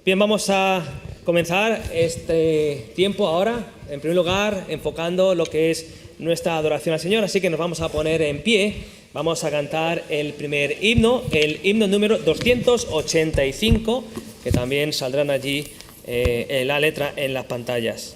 Bien, vamos a comenzar este tiempo ahora, en primer lugar, enfocando lo que es nuestra adoración al Señor. Así que nos vamos a poner en pie, vamos a cantar el primer himno, el himno número 285, que también saldrán allí la letra en las pantallas.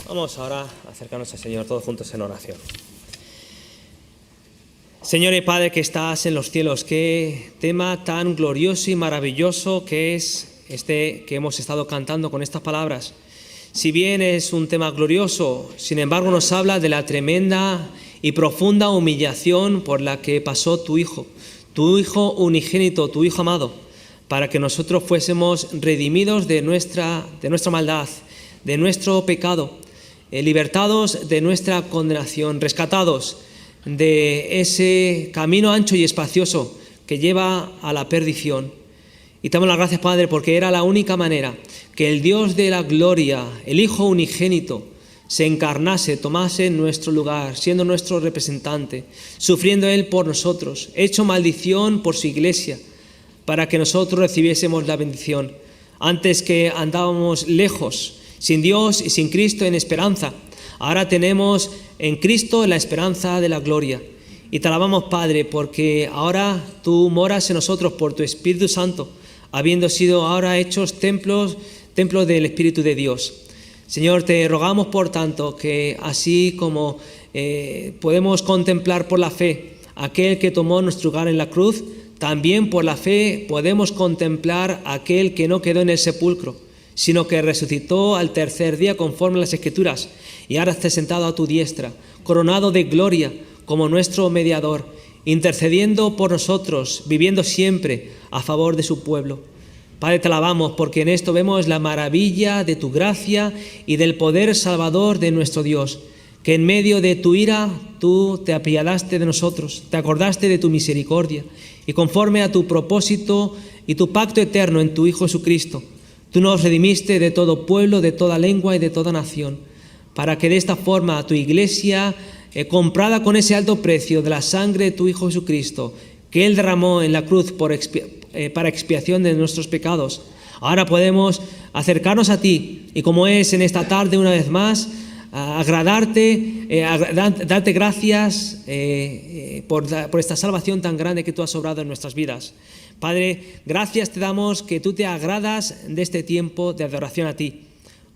Vamos ahora a acercarnos al Señor todos juntos en oración. Señor y Padre que estás en los cielos, qué tema tan glorioso y maravilloso que es este que hemos estado cantando con estas palabras. Si bien es un tema glorioso, sin embargo nos habla de la tremenda y profunda humillación por la que pasó tu Hijo unigénito, tu Hijo amado, para que nosotros fuésemos redimidos de nuestra maldad, de nuestro pecado, libertados de nuestra condenación, rescatados de ese camino ancho y espacioso que lleva a la perdición. Y te damos las gracias, Padre, porque era la única manera que el Dios de la gloria, el Hijo unigénito, se encarnase, tomase nuestro lugar, siendo nuestro representante, sufriendo Él por nosotros, hecho maldición por su iglesia, para que nosotros recibiésemos la bendición. Antes que andábamos lejos, sin Dios y sin Cristo en esperanza, ahora tenemos en Cristo la esperanza de la gloria. Y te alabamos, Padre, porque ahora tú moras en nosotros por tu Espíritu Santo, habiendo sido ahora hechos templos del Espíritu de Dios. Señor, te rogamos, por tanto, que así como podemos contemplar por la fe aquel que tomó nuestro lugar en la cruz, también por la fe podemos contemplar aquel que no quedó en el sepulcro, sino que resucitó al tercer día conforme a las Escrituras, y ahora está sentado a tu diestra, coronado de gloria como nuestro mediador, intercediendo por nosotros, viviendo siempre a favor de su pueblo. Padre, te alabamos porque en esto vemos la maravilla de tu gracia y del poder salvador de nuestro Dios. que en medio de tu ira tú te apiadaste de nosotros, te acordaste de tu misericordia, y conforme a tu propósito y tu pacto eterno en tu Hijo Jesucristo, tú nos redimiste de todo pueblo, de toda lengua y de toda nación, para que de esta forma tu iglesia, comprada con ese alto precio de la sangre de tu Hijo Jesucristo, que Él derramó en la cruz para expiación de nuestros pecados, ahora podemos acercarnos a ti y, como es en esta tarde una vez más, agradarte, darte gracias por esta salvación tan grande que tú has obrado en nuestras vidas. Padre, gracias te damos que tú te agradas de este tiempo de adoración a ti,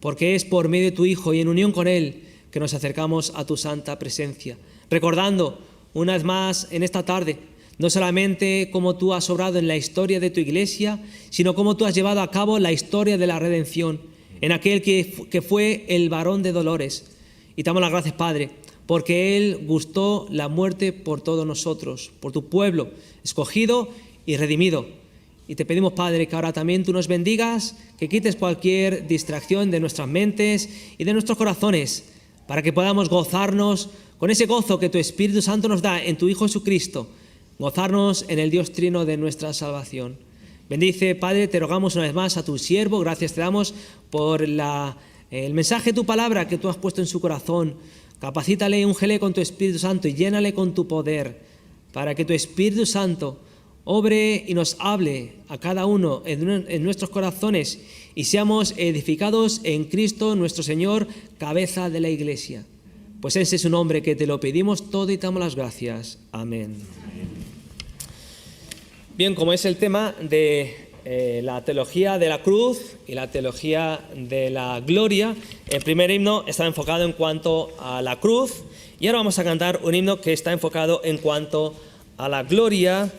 porque es por medio de tu Hijo y en unión con Él que nos acercamos a tu santa presencia, recordando una vez más en esta tarde no solamente cómo tú has obrado en la historia de tu iglesia, sino cómo tú has llevado a cabo la historia de la redención en aquel que fue el varón de dolores. Y te damos las gracias, Padre, porque Él gustó la muerte por todos nosotros, por tu pueblo escogido y redimido. Y te pedimos, Padre, que ahora también tú nos bendigas, que quites cualquier distracción de nuestras mentes y de nuestros corazones, para que podamos gozarnos con ese gozo que tu Espíritu Santo nos da en tu Hijo Jesucristo, gozarnos en el Dios Trino de nuestra salvación. Bendice, Padre, te rogamos una vez más a tu siervo, gracias te damos por el mensaje de tu palabra que tú has puesto en su corazón. Capacítale, úngele con tu Espíritu Santo y llénale con tu poder, para que tu Espíritu Santo obre y nos hable a cada uno en nuestros corazones y seamos edificados en Cristo nuestro Señor, cabeza de la iglesia. Pues ese es su nombre que te lo pedimos todo y te damos las gracias. Amén. Bien, como es el tema de la teología de la cruz y la teología de la gloria, el primer himno está enfocado en cuanto a la cruz y ahora vamos a cantar un himno que está enfocado en cuanto a la gloria,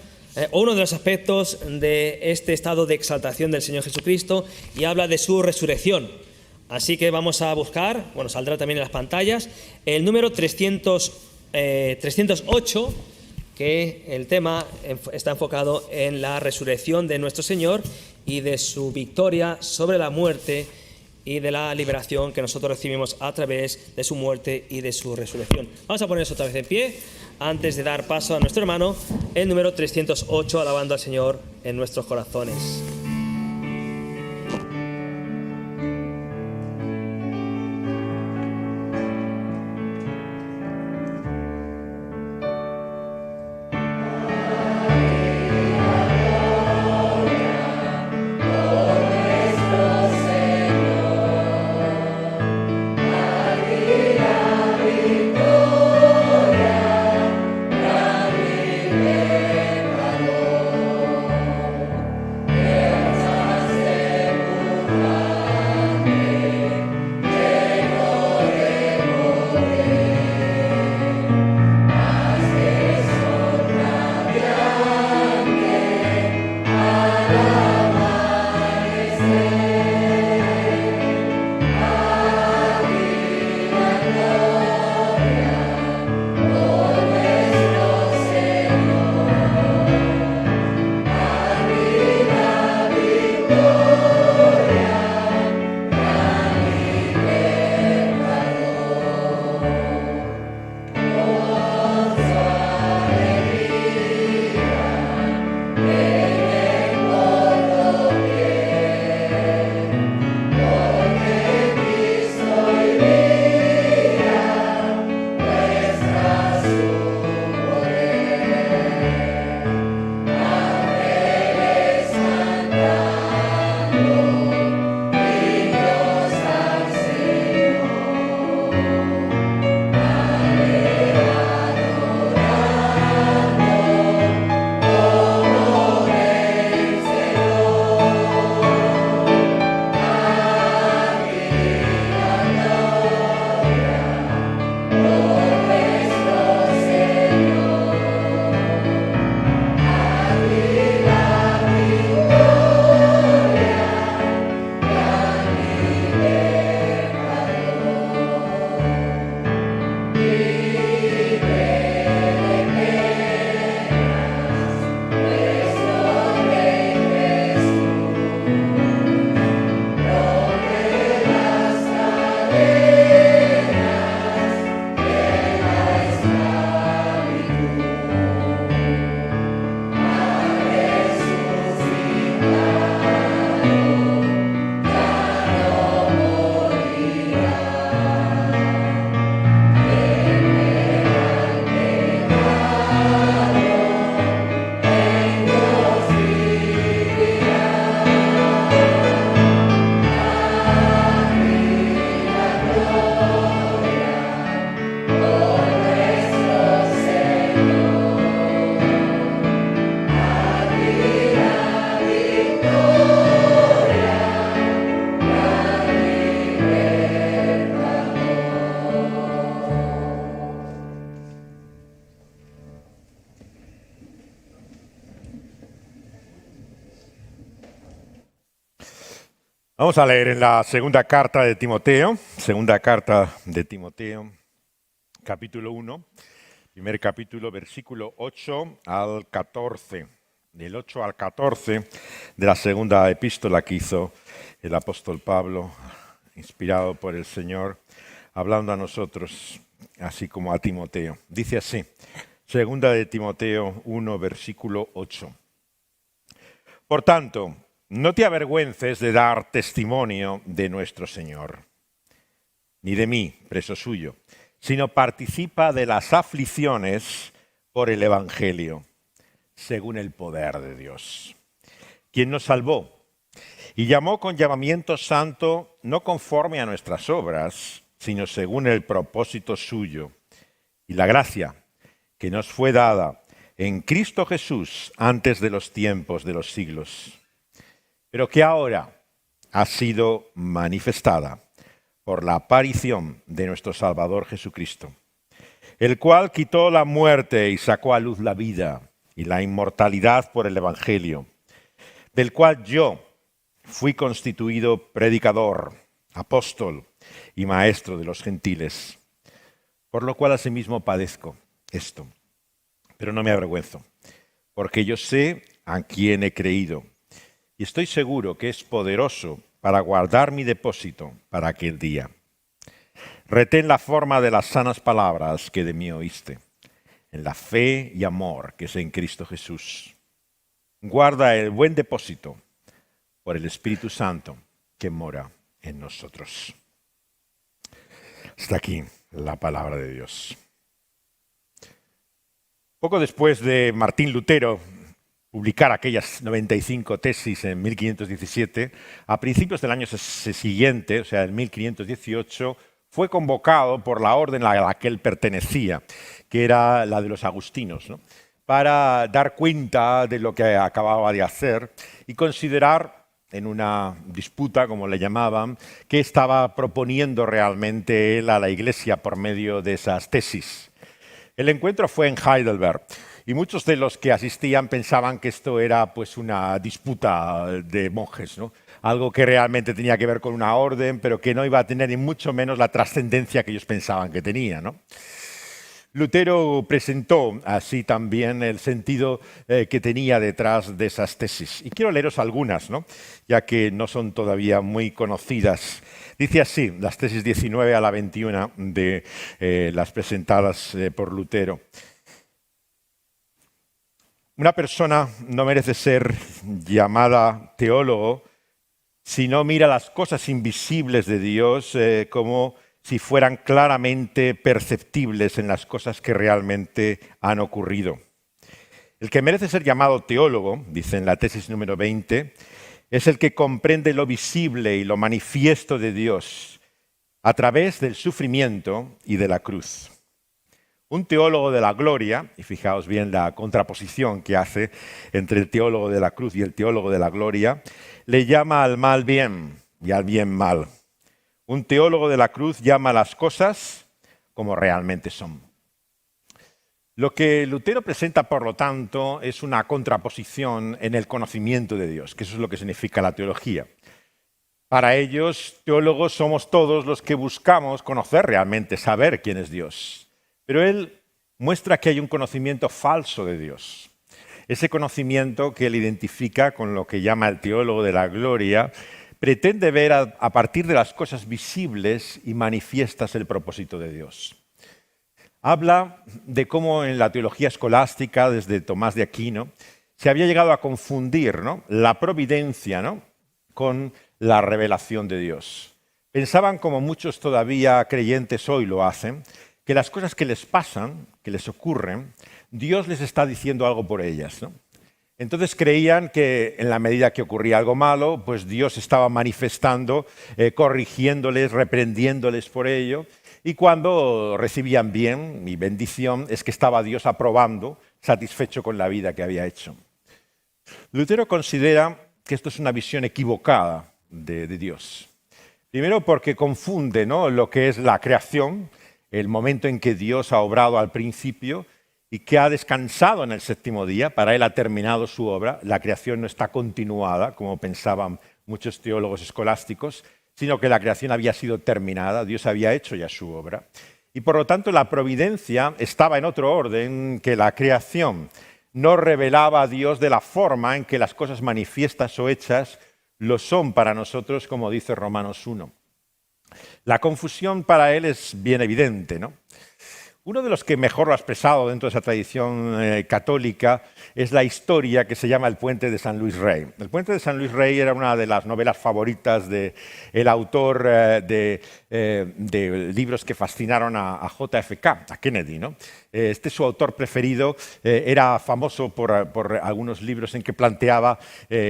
uno de los aspectos de este estado de exaltación del Señor Jesucristo, y habla de su resurrección. Así que vamos a buscar, bueno, saldrá también en las pantallas, el número 308, que el tema está enfocado en la resurrección de nuestro Señor y de su victoria sobre la muerte y de la liberación que nosotros recibimos a través de su muerte y de su resurrección. Vamos a ponernos otra vez en pie antes de dar paso a nuestro hermano, el número 308, alabando al Señor en nuestros corazones. Vamos a leer en la segunda carta de Timoteo, capítulo 1, primer capítulo, versículo 8 al 14. Del 8 al 14 de la segunda epístola que hizo el apóstol Pablo, inspirado por el Señor, hablando a nosotros, así como a Timoteo. Dice así, segunda de Timoteo 1, versículo 8. Por tanto, no te avergüences de dar testimonio de nuestro Señor, ni de mí, preso suyo, sino participa de las aflicciones por el Evangelio, según el poder de Dios, quien nos salvó y llamó con llamamiento santo, no conforme a nuestras obras, sino según el propósito suyo, y la gracia que nos fue dada en Cristo Jesús antes de los tiempos de los siglos, pero que ahora ha sido manifestada por la aparición de nuestro Salvador Jesucristo, el cual quitó la muerte y sacó a luz la vida y la inmortalidad por el Evangelio, del cual yo fui constituido predicador, apóstol y maestro de los gentiles, por lo cual asimismo padezco esto, pero no me avergüenzo, porque yo sé a quién he creído, y estoy seguro que es poderoso para guardar mi depósito para aquel día. Retén la forma de las sanas palabras que de mí oíste, en la fe y amor que es en Cristo Jesús. Guarda el buen depósito por el Espíritu Santo que mora en nosotros. Hasta aquí la palabra de Dios. Poco después de Martín Lutero publicar aquellas 95 tesis en 1517, a principios del año siguiente, o sea, en 1518, fue convocado por la orden a la que él pertenecía, que era la de los agustinos, ¿no?, para dar cuenta de lo que acababa de hacer y considerar, en una disputa, como le llamaban, qué estaba proponiendo realmente él a la Iglesia por medio de esas tesis. El encuentro fue en Heidelberg. Y muchos de los que asistían pensaban que esto era pues una disputa de monjes, ¿no? Algo que realmente tenía que ver con una orden, pero que no iba a tener ni mucho menos la trascendencia que ellos pensaban que tenía, ¿no? Lutero presentó así también el sentido que tenía detrás de esas tesis. Y quiero leeros algunas, ¿no?, ya que no son todavía muy conocidas. Dice así, las tesis 19 a la 21 de las presentadas por Lutero. Una persona no merece ser llamada teólogo si no mira las cosas invisibles de Dios como si fueran claramente perceptibles en las cosas que realmente han ocurrido. El que merece ser llamado teólogo, dice en la tesis número 20, es el que comprende lo visible y lo manifiesto de Dios a través del sufrimiento y de la cruz. Un teólogo de la gloria, y fijaos bien la contraposición que hace entre el teólogo de la cruz y el teólogo de la gloria, le llama al mal bien y al bien mal. Un teólogo de la cruz llama a las cosas como realmente son. Lo que Lutero presenta, por lo tanto, es una contraposición en el conocimiento de Dios, que eso es lo que significa la teología. Para ellos, teólogos somos todos los que buscamos conocer realmente, saber quién es Dios. Pero él muestra que hay un conocimiento falso de Dios. Ese conocimiento que él identifica con lo que llama el teólogo de la gloria, pretende ver a partir de las cosas visibles y manifiestas el propósito de Dios. Habla de cómo en la teología escolástica, desde Tomás de Aquino, se había llegado a confundir, ¿no?, la providencia, ¿no?, con la revelación de Dios. Pensaban, como muchos todavía creyentes hoy lo hacen, que las cosas que les pasan, que les ocurren, Dios les está diciendo algo por ellas, ¿no? Entonces creían que en la medida que ocurría algo malo, pues Dios estaba manifestando, corrigiéndoles, reprendiéndoles por ello. Y cuando recibían bien y bendición, es que estaba Dios aprobando, satisfecho con la vida que había hecho. Lutero considera que esto es una visión equivocada de Dios. Primero porque confunde, ¿no?, lo que es la creación, el momento en que Dios ha obrado al principio y que ha descansado en el séptimo día. Para él ha terminado su obra. La creación no está continuada, como pensaban muchos teólogos escolásticos, sino que la creación había sido terminada, Dios había hecho ya su obra. Y por lo tanto la providencia estaba en otro orden, que la creación no revelaba a Dios de la forma en que las cosas manifiestas o hechas lo son para nosotros, como dice Romanos 1. La confusión para él es bien evidente, ¿no? Uno de los que mejor lo ha expresado dentro de esa tradición católica es la historia que se llama El puente de San Luis Rey. El puente de San Luis Rey era una de las novelas favoritas del autor de libros que fascinaron a JFK, a Kennedy, ¿no? Este su autor preferido, era famoso por algunos libros en que planteaba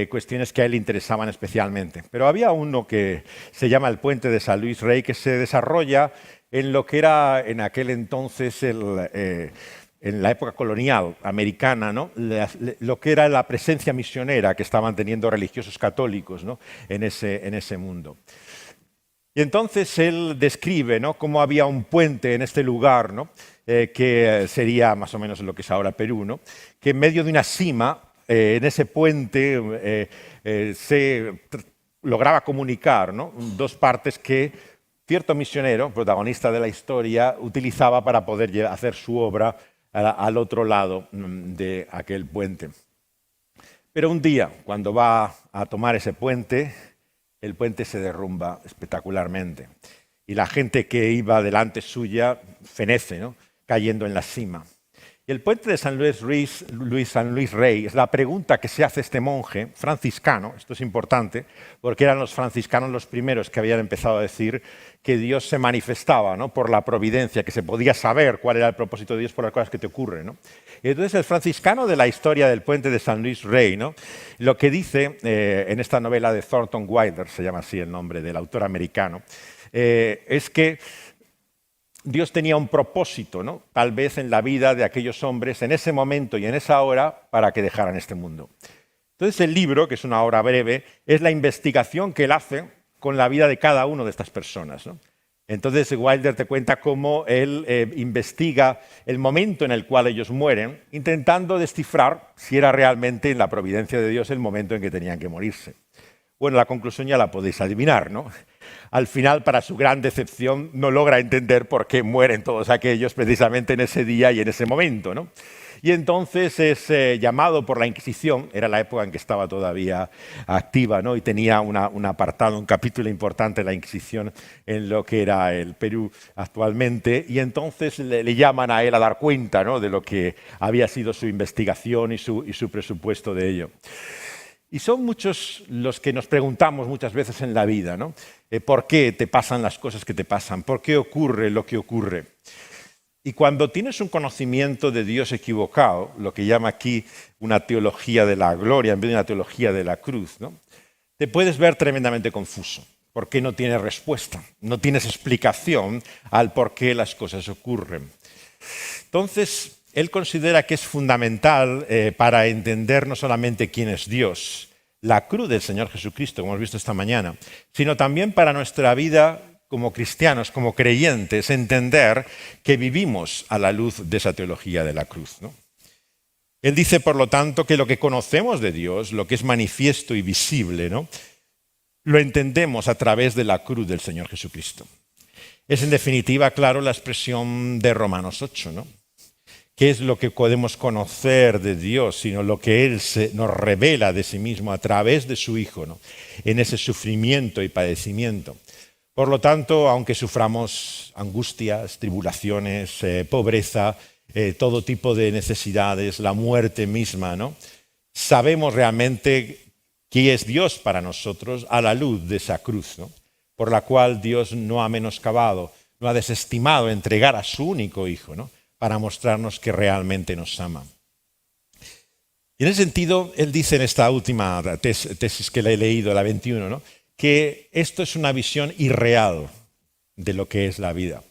cuestiones que a él le interesaban especialmente. Pero había uno que se llama El puente de San Luis Rey, que se desarrolla en lo que era en aquel entonces, en la época colonial americana, ¿no? Lo que era la presencia misionera que estaban teniendo religiosos católicos, ¿no? en ese mundo. Y entonces él describe, ¿no?, cómo había un puente en este lugar, ¿no?, que sería más o menos lo que es ahora Perú, ¿no?, que en medio de una cima, en ese puente se lograba comunicar, ¿no?, dos partes que cierto misionero, protagonista de la historia, utilizaba para poder hacer su obra al otro lado de aquel puente. Pero un día, cuando va a tomar ese puente, el puente se derrumba espectacularmente. Y la gente que iba delante suya fenece, ¿no?, cayendo en la cima. Y el puente de San Luis Rey es la pregunta que se hace este monje franciscano. Esto es importante, porque eran los franciscanos los primeros que habían empezado a decir que Dios se manifestaba, ¿no?, por la providencia, que se podía saber cuál era el propósito de Dios por las cosas que te ocurren, ¿no? Y entonces el franciscano de la historia del puente de San Luis Rey, ¿no?, lo que dice en esta novela de Thornton Wilder, se llama así el nombre del autor americano, es que Dios tenía un propósito, ¿no?, tal vez en la vida de aquellos hombres en ese momento y en esa hora para que dejaran este mundo. Entonces el libro, que es una obra breve, es la investigación que él hace con la vida de cada una de estas personas, ¿no? Entonces Wilder te cuenta cómo él investiga el momento en el cual ellos mueren, intentando descifrar si era realmente en la providencia de Dios el momento en que tenían que morirse. Bueno, la conclusión ya la podéis adivinar, ¿no? Al final, para su gran decepción, no logra entender por qué mueren todos aquellos precisamente en ese día y en ese momento, ¿no? Y entonces es llamado por la Inquisición, era la época en que estaba todavía activa, ¿no?, y tenía un apartado, un capítulo importante de la Inquisición en lo que era el Perú actualmente, y entonces le llaman a él a dar cuenta, ¿no?, de lo que había sido su investigación y su presupuesto de ello. Y son muchos los que nos preguntamos muchas veces en la vida, ¿no? ¿Por qué te pasan las cosas que te pasan? ¿Por qué ocurre lo que ocurre? Y cuando tienes un conocimiento de Dios equivocado, lo que llama aquí una teología de la gloria en vez de una teología de la cruz, ¿no?, te puedes ver tremendamente confuso, porque no tienes respuesta, no tienes explicación al por qué las cosas ocurren. Entonces, él considera que es fundamental para entender no solamente quién es Dios, la cruz del Señor Jesucristo, como hemos visto esta mañana, sino también para nuestra vida como cristianos, como creyentes, entender que vivimos a la luz de esa teología de la cruz, ¿no? Él dice, por lo tanto, que lo que conocemos de Dios, lo que es manifiesto y visible, ¿no?, lo entendemos a través de la cruz del Señor Jesucristo. Es en definitiva, claro, la expresión de Romanos 8, ¿no? ¿Qué es lo que podemos conocer de Dios, sino lo que Él nos revela de sí mismo a través de su Hijo, ¿no?, en ese sufrimiento y padecimiento? Por lo tanto, aunque suframos angustias, tribulaciones, pobreza, todo tipo de necesidades, la muerte misma, ¿no?, sabemos realmente quién es Dios para nosotros a la luz de esa cruz, ¿no?, por la cual Dios no ha menoscabado, no ha desestimado entregar a su único Hijo, ¿no?, para mostrarnos que realmente nos ama. Y en ese sentido, él dice en esta última tesis que le he leído, la 21, ¿no?, que esto es una visión irreal de lo que es la vida.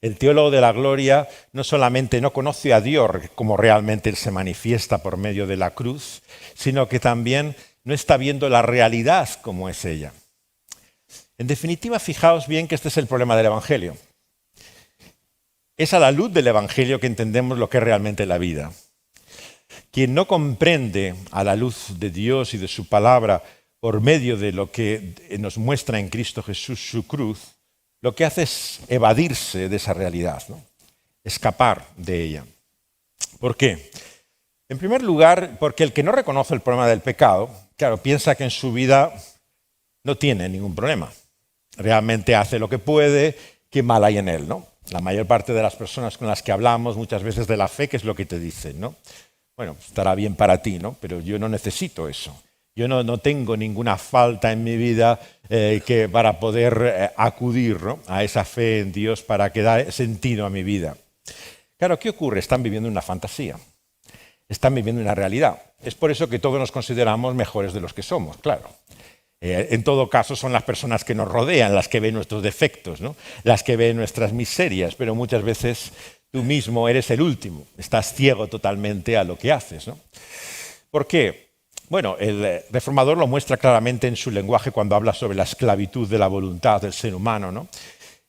El teólogo de la gloria no solamente no conoce a Dios como realmente Él se manifiesta por medio de la cruz, sino que también no está viendo la realidad como es ella. En definitiva, fijaos bien que este es el problema del Evangelio. Es a la luz del Evangelio que entendemos lo que es realmente la vida. Quien no comprende a la luz de Dios y de su palabra por medio de lo que nos muestra en Cristo Jesús su cruz, lo que hace es evadirse de esa realidad, ¿no? Escapar de ella. ¿Por qué? En primer lugar, porque el que no reconoce el problema del pecado, claro, piensa que en su vida no tiene ningún problema. Realmente hace lo que puede, qué mal hay en él, ¿no? La mayor parte de las personas con las que hablamos muchas veces de la fe, ¿qué es lo que te dicen, no? Bueno, estará bien para ti, ¿no? Pero yo no necesito eso. Yo no tengo ninguna falta en mi vida para poder acudir, ¿no?, a esa fe en Dios para que da sentido a mi vida. Claro, ¿qué ocurre? Están viviendo una fantasía. Están viviendo una realidad. Es por eso que todos nos consideramos mejores de los que somos, claro. En todo caso, son las personas que nos rodean las que ven nuestros defectos, ¿no?, las que ven nuestras miserias, pero muchas veces tú mismo eres el último. Estás ciego totalmente a lo que haces, ¿no? ¿Por qué? Bueno, el reformador lo muestra claramente en su lenguaje cuando habla sobre la esclavitud de la voluntad del ser humano, ¿no?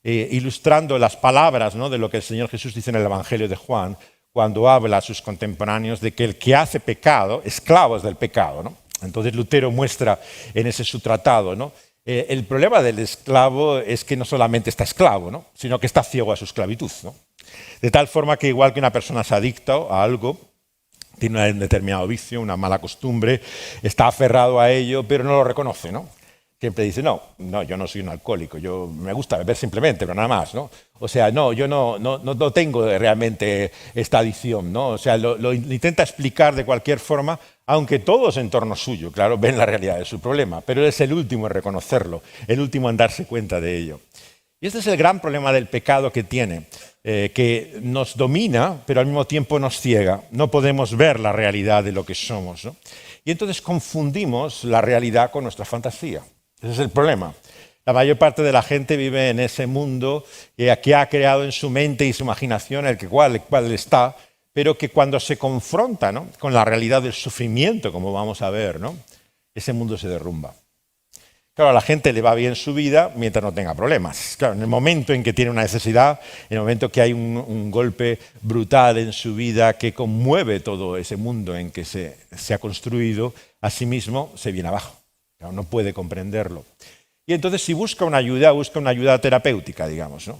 Ilustrando las palabras, ¿no?, de lo que el Señor Jesús dice en el Evangelio de Juan, cuando habla a sus contemporáneos de que el que hace pecado, esclavo es del pecado, ¿no? Entonces Lutero muestra en ese su tratado, ¿no?, el problema del esclavo es que no solamente está esclavo, ¿no?, sino que está ciego a su esclavitud, ¿no? De tal forma que igual que una persona se adicta a algo, tiene un determinado vicio, una mala costumbre, está aferrado a ello, pero no lo reconoce, ¿no? Siempre dice, no, yo no soy un alcohólico, yo me gusta beber simplemente, pero nada más, ¿no? O sea, no, yo no tengo realmente esta adicción, ¿no? O sea, lo intenta explicar de cualquier forma, aunque todos en torno suyo, claro, ven la realidad de su problema, pero él es el último en reconocerlo, el último en darse cuenta de ello. Y este es el gran problema del pecado que tiene, que nos domina, pero al mismo tiempo nos ciega. No podemos ver la realidad de lo que somos, ¿no? Y entonces confundimos la realidad con nuestra fantasía. Ese es el problema. La mayor parte de la gente vive en ese mundo que ha creado en su mente y su imaginación, el cual está, pero que cuando se confronta, ¿no?, con la realidad del sufrimiento, como vamos a ver, ¿no?, ese mundo se derrumba. Claro, a la gente le va bien su vida mientras no tenga problemas. Claro, en el momento en que tiene una necesidad, en el momento que hay un golpe brutal en su vida que conmueve todo ese mundo en que se ha construido, a sí mismo se viene abajo. Claro, no puede comprenderlo. Y entonces si busca una ayuda terapéutica, digamos, ¿no?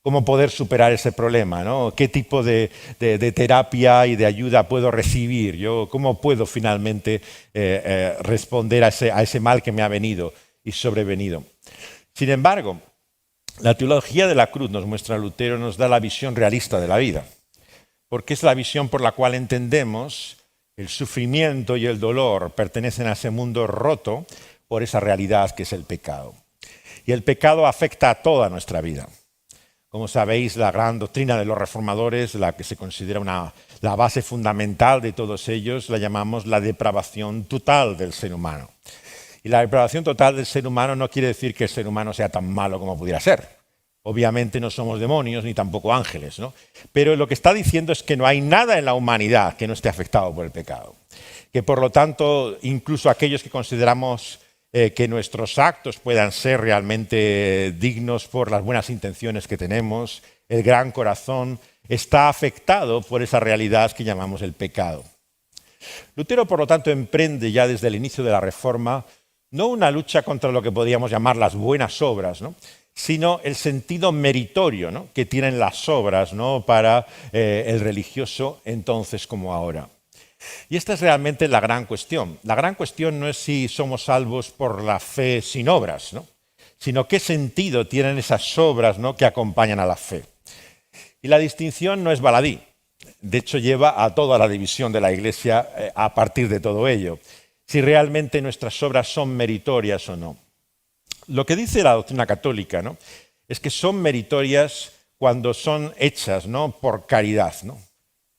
¿Cómo poder superar ese problema, ¿no? ¿Qué tipo de terapia y de ayuda puedo recibir? ¿Cómo puedo finalmente responder a ese mal que me ha venido y sobrevenido? Sin embargo, la teología de la cruz, nos muestra Lutero, nos da la visión realista de la vida, porque es la visión por la cual entendemos el sufrimiento y el dolor pertenecen a ese mundo roto por esa realidad que es el pecado. Y el pecado afecta a toda nuestra vida. Como sabéis, la gran doctrina de los reformadores, la que se considera la base fundamental de todos ellos, la llamamos la depravación total del ser humano. Y la depravación total del ser humano no quiere decir que el ser humano sea tan malo como pudiera ser. Obviamente no somos demonios ni tampoco ángeles, ¿no? Pero lo que está diciendo es que no hay nada en la humanidad que no esté afectado por el pecado. Que por lo tanto, incluso aquellos que consideramos que nuestros actos puedan ser realmente dignos por las buenas intenciones que tenemos, el gran corazón está afectado por esa realidad que llamamos el pecado. Lutero, por lo tanto, emprende ya desde el inicio de la Reforma no una lucha contra lo que podríamos llamar las buenas obras, ¿no?, sino el sentido meritorio, ¿no?, que tienen las obras, ¿no?, para el religioso entonces como ahora. Y esta es realmente la gran cuestión. La gran cuestión no es si somos salvos por la fe sin obras, ¿no?, sino qué sentido tienen esas obras, ¿no?, que acompañan a la fe. Y la distinción no es baladí. De hecho, lleva a toda la división de la Iglesia a partir de todo ello. Si realmente nuestras obras son meritorias o no. Lo que dice la doctrina católica, ¿no?, es que son meritorias cuando son hechas, ¿no?, por caridad, ¿no?,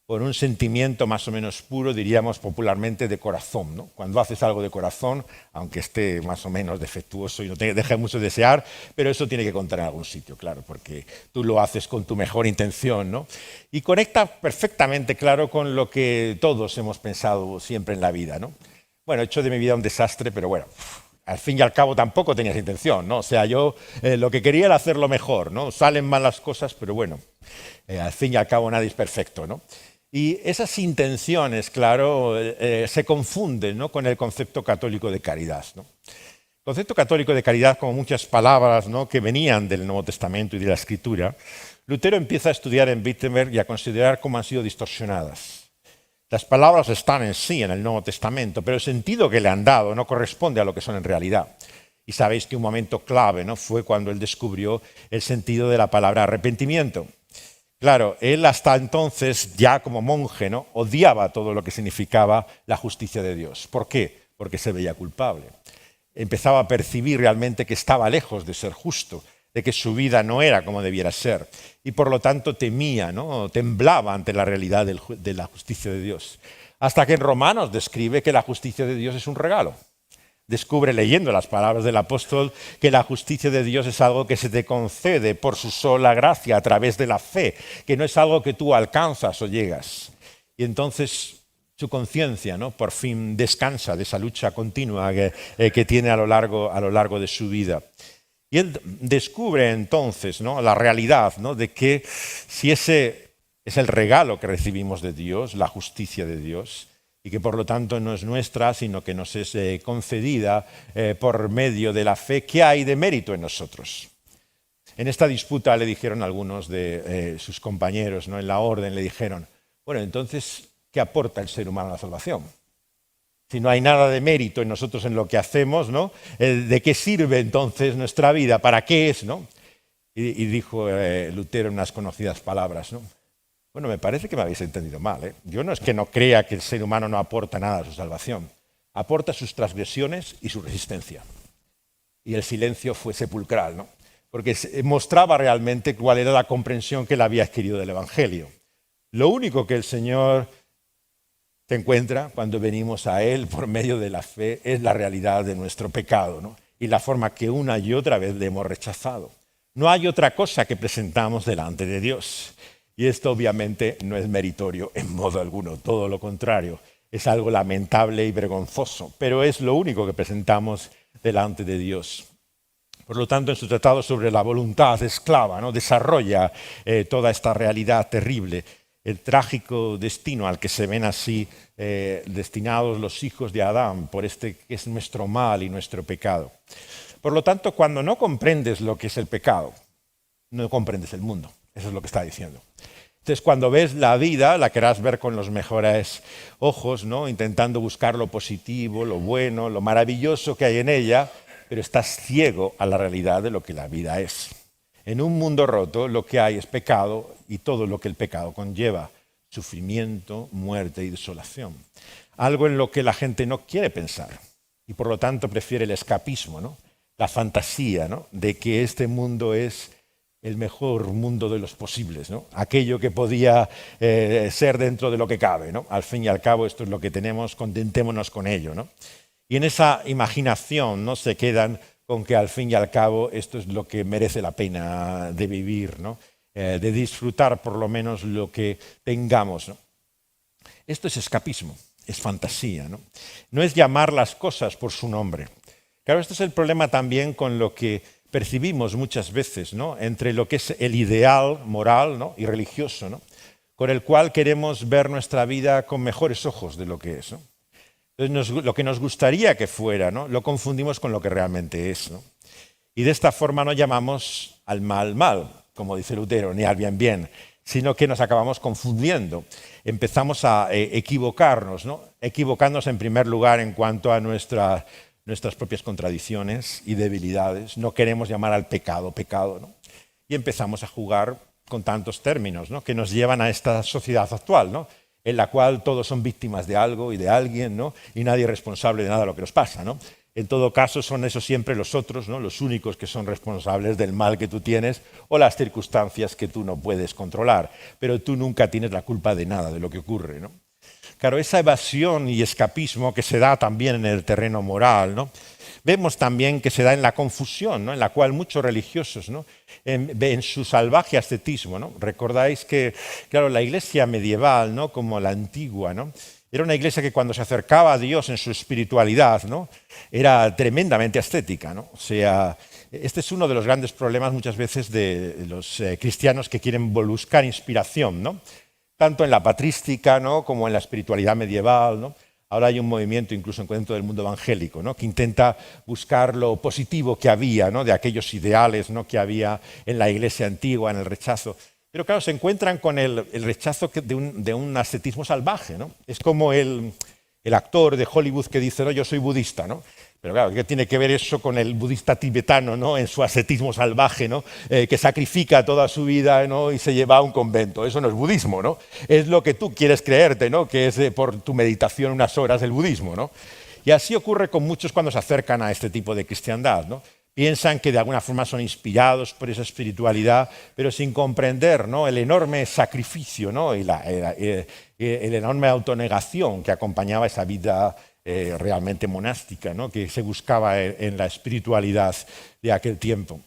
por un sentimiento más o menos puro, diríamos popularmente, de corazón, ¿no? Cuando haces algo de corazón, aunque esté más o menos defectuoso y no te deje mucho desear, pero eso tiene que contar en algún sitio, claro, porque tú lo haces con tu mejor intención, ¿no? Y conecta perfectamente, claro, con lo que todos hemos pensado siempre en la vida, ¿no? Bueno, he hecho de mi vida un desastre, pero bueno, al fin y al cabo tampoco tenías intención, ¿no? O sea, yo lo que quería era hacerlo mejor, ¿no? Salen mal las cosas, pero bueno, al fin y al cabo nadie es perfecto, ¿no? Y esas intenciones, claro, se confunden, ¿no?, con el concepto católico de caridad, ¿no? El concepto católico de caridad, como muchas palabras, ¿no?, que venían del Nuevo Testamento y de la Escritura, Lutero empieza a estudiar en Wittenberg y a considerar cómo han sido distorsionadas. Las palabras están en sí en el Nuevo Testamento, pero el sentido que le han dado no corresponde a lo que son en realidad. Y sabéis que un momento clave, ¿no?, fue cuando él descubrió el sentido de la palabra arrepentimiento. Claro, él hasta entonces, ya como monje, ¿no?, odiaba todo lo que significaba la justicia de Dios. ¿Por qué? Porque se veía culpable. Empezaba a percibir realmente que estaba lejos de ser justo, de que su vida no era como debiera ser. Y por lo tanto temía, ¿no?, temblaba ante la realidad de la justicia de Dios. Hasta que en Romanos describe que la justicia de Dios es un regalo. Descubre, leyendo las palabras del apóstol, que la justicia de Dios es algo que se te concede por su sola gracia a través de la fe, que no es algo que tú alcanzas o llegas. Y entonces su conciencia, ¿no?, por fin descansa de esa lucha continua que tiene a lo largo de su vida. Y él descubre entonces, ¿no?, la realidad, ¿no?, de que si ese es el regalo que recibimos de Dios, la justicia de Dios, y que por lo tanto no es nuestra, sino que nos es concedida por medio de la fe, ¿qué hay de mérito en nosotros? En esta disputa le dijeron algunos de sus compañeros, ¿no?, en la orden, le dijeron, bueno, entonces, ¿qué aporta el ser humano a la salvación? Si no hay nada de mérito en nosotros en lo que hacemos, ¿no?, ¿de qué sirve entonces nuestra vida? ¿Para qué es, no? Y dijo Lutero unas conocidas palabras, ¿no? Bueno, me parece que me habéis entendido mal, ¿eh? Yo no es que no crea que el ser humano no aporta nada a su salvación. Aporta sus transgresiones y su resistencia. Y el silencio fue sepulcral, ¿no?, porque mostraba realmente cuál era la comprensión que él había adquirido del Evangelio. Lo único que el Señor se encuentra cuando venimos a Él por medio de la fe es la realidad de nuestro pecado, ¿no?, y la forma que una y otra vez le hemos rechazado. No hay otra cosa que presentamos delante de Dios. Y esto obviamente no es meritorio en modo alguno, todo lo contrario. Es algo lamentable y vergonzoso, pero es lo único que presentamos delante de Dios. Por lo tanto, en su tratado sobre la voluntad esclava, ¿no?, desarrolla toda esta realidad terrible, el trágico destino al que se ven así destinados los hijos de Adán por este que es nuestro mal y nuestro pecado. Por lo tanto, cuando no comprendes lo que es el pecado, no comprendes el mundo. Eso es lo que está diciendo. Entonces, cuando ves la vida, la querrás ver con los mejores ojos, ¿no?, intentando buscar lo positivo, lo bueno, lo maravilloso que hay en ella, pero estás ciego a la realidad de lo que la vida es. En un mundo roto, lo que hay es pecado y todo lo que el pecado conlleva: sufrimiento, muerte y desolación. Algo en lo que la gente no quiere pensar y por lo tanto prefiere el escapismo, ¿no?, la fantasía, ¿no?, de que este mundo es el mejor mundo de los posibles, ¿no?, aquello que podía ser dentro de lo que cabe, ¿no? Al fin y al cabo esto es lo que tenemos, contentémonos con ello, ¿no? Y en esa imaginación, ¿no?, se quedan con que al fin y al cabo esto es lo que merece la pena de vivir, ¿no?, de disfrutar por lo menos lo que tengamos, ¿no? Esto es escapismo, es fantasía, ¿no? No es llamar las cosas por su nombre. Claro, este es el problema también con lo que percibimos muchas veces, ¿no?, entre lo que es el ideal moral, ¿no?, y religioso, ¿no?, con el cual queremos ver nuestra vida con mejores ojos de lo que es, ¿no? Entonces, lo que nos gustaría que fuera, ¿no?, lo confundimos con lo que realmente es, ¿no? Y de esta forma no llamamos al mal mal, como dice Lutero, ni al bien bien, sino que nos acabamos confundiendo. Empezamos a equivocarnos, ¿no?, equivocarnos en primer lugar en cuanto a nuestras propias contradicciones y debilidades. No queremos llamar al pecado pecado, ¿no? Y empezamos a jugar con tantos términos, ¿no?, que nos llevan a esta sociedad actual, ¿no?, en la cual todos son víctimas de algo y de alguien, ¿no?, y nadie es responsable de nada de lo que nos pasa, ¿no? En todo caso, son esos siempre los otros, ¿no?, los únicos que son responsables del mal que tú tienes o las circunstancias que tú no puedes controlar, pero tú nunca tienes la culpa de nada de lo que ocurre, ¿no? Claro, esa evasión y escapismo que se da también en el terreno moral, ¿no?, vemos también que se da en la confusión, ¿no?, en la cual muchos religiosos, ¿no?, en su salvaje ascetismo, ¿no? Recordáis que, claro, la iglesia medieval, ¿no?, como la antigua, ¿no?, era una iglesia que cuando se acercaba a Dios en su espiritualidad, ¿no?, era tremendamente ascética, ¿no? O sea, este es uno de los grandes problemas muchas veces de los cristianos que quieren buscar inspiración, ¿no? tanto en la patrística, ¿no?, como en la espiritualidad medieval, ¿no? Ahora hay un movimiento, incluso dentro del mundo evangélico, ¿no?, que intenta buscar lo positivo que había, ¿no?, de aquellos ideales, ¿no?, que había en la iglesia antigua, en el rechazo. Pero claro, se encuentran con el rechazo de un ascetismo salvaje, ¿no? Es como el actor de Hollywood que dice, no, yo soy budista, ¿no? Pero claro, ¿qué tiene que ver eso con el budista tibetano, ¿no?, en su ascetismo salvaje, ¿no?, que sacrifica toda su vida, ¿no?, y se lleva a un convento? Eso no es budismo, ¿no? Es lo que tú quieres creerte, ¿no?, que es por tu meditación unas horas el budismo, ¿no? Y así ocurre con muchos cuando se acercan a este tipo de cristiandad, ¿no? Piensan que de alguna forma son inspirados por esa espiritualidad, pero sin comprender, ¿no?, el enorme sacrificio, ¿no?, y el enorme autonegación que acompañaba esa vida realmente monástica, ¿no?, que se buscaba en la espiritualidad de aquel tiempo.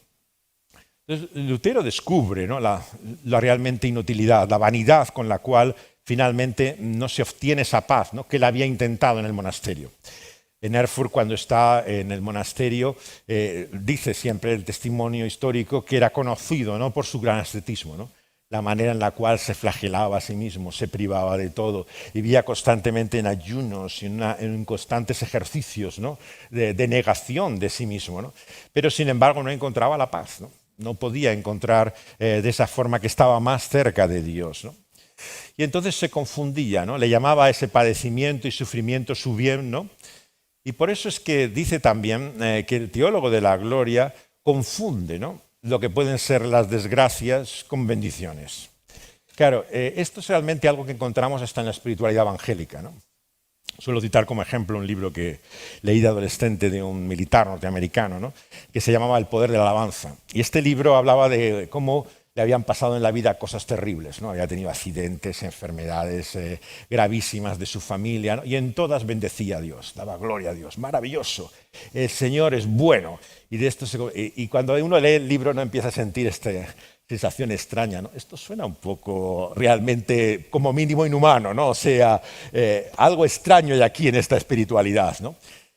Entonces, Lutero descubre, ¿no?, la realmente inutilidad, la vanidad con la cual finalmente no se obtiene esa paz, ¿no?, que él había intentado en el monasterio. En Erfurt, cuando está en el monasterio, dice siempre el testimonio histórico que era conocido, ¿no?, por su gran ascetismo, ¿no?, la manera en la cual se flagelaba a sí mismo, se privaba de todo, vivía constantemente en ayunos y en constantes ejercicios, ¿no?, de negación de sí mismo, ¿no? Pero sin embargo no encontraba la paz, ¿no? No podía encontrar de esa forma que estaba más cerca de Dios, ¿no? Y entonces se confundía, ¿no? Le llamaba a ese padecimiento y sufrimiento su bien, ¿no? Y por eso es que dice también que el teólogo de la gloria confunde, ¿no?, lo que pueden ser las desgracias con bendiciones. Claro, esto es realmente algo que encontramos hasta en la espiritualidad evangélica, ¿no? Suelo citar como ejemplo un libro que leí de adolescente de un militar norteamericano, ¿no?, que se llamaba El poder de la alabanza. Y este libro hablaba de cómo le habían pasado en la vida cosas terribles, ¿no? Había tenido accidentes, enfermedades gravísimas de su familia, ¿no?, y en todas bendecía a Dios, daba gloria a Dios, maravilloso, el Señor es bueno. Y, y cuando uno lee el libro no empieza a sentir esta sensación extraña, ¿no? Esto suena un poco realmente como mínimo inhumano, ¿no? O sea, algo extraño hay aquí en esta espiritualidad, ¿no?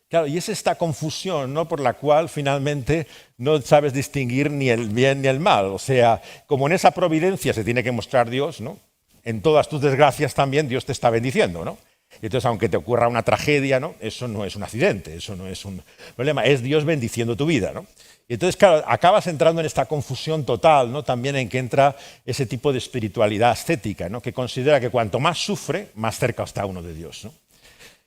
Claro, y es esta confusión, ¿no?, por la cual finalmente no sabes distinguir ni el bien ni el mal. O sea, como en esa providencia se tiene que mostrar Dios, ¿no?, en todas tus desgracias también Dios te está bendiciendo, ¿no? Y entonces, aunque te ocurra una tragedia, ¿no?, eso no es un accidente, eso no es un problema, es Dios bendiciendo tu vida, ¿no? Y entonces, claro, acabas entrando en esta confusión total, ¿no?, también en que entra ese tipo de espiritualidad ascética, ¿no?, que considera que cuanto más sufre, más cerca está uno de Dios, ¿no?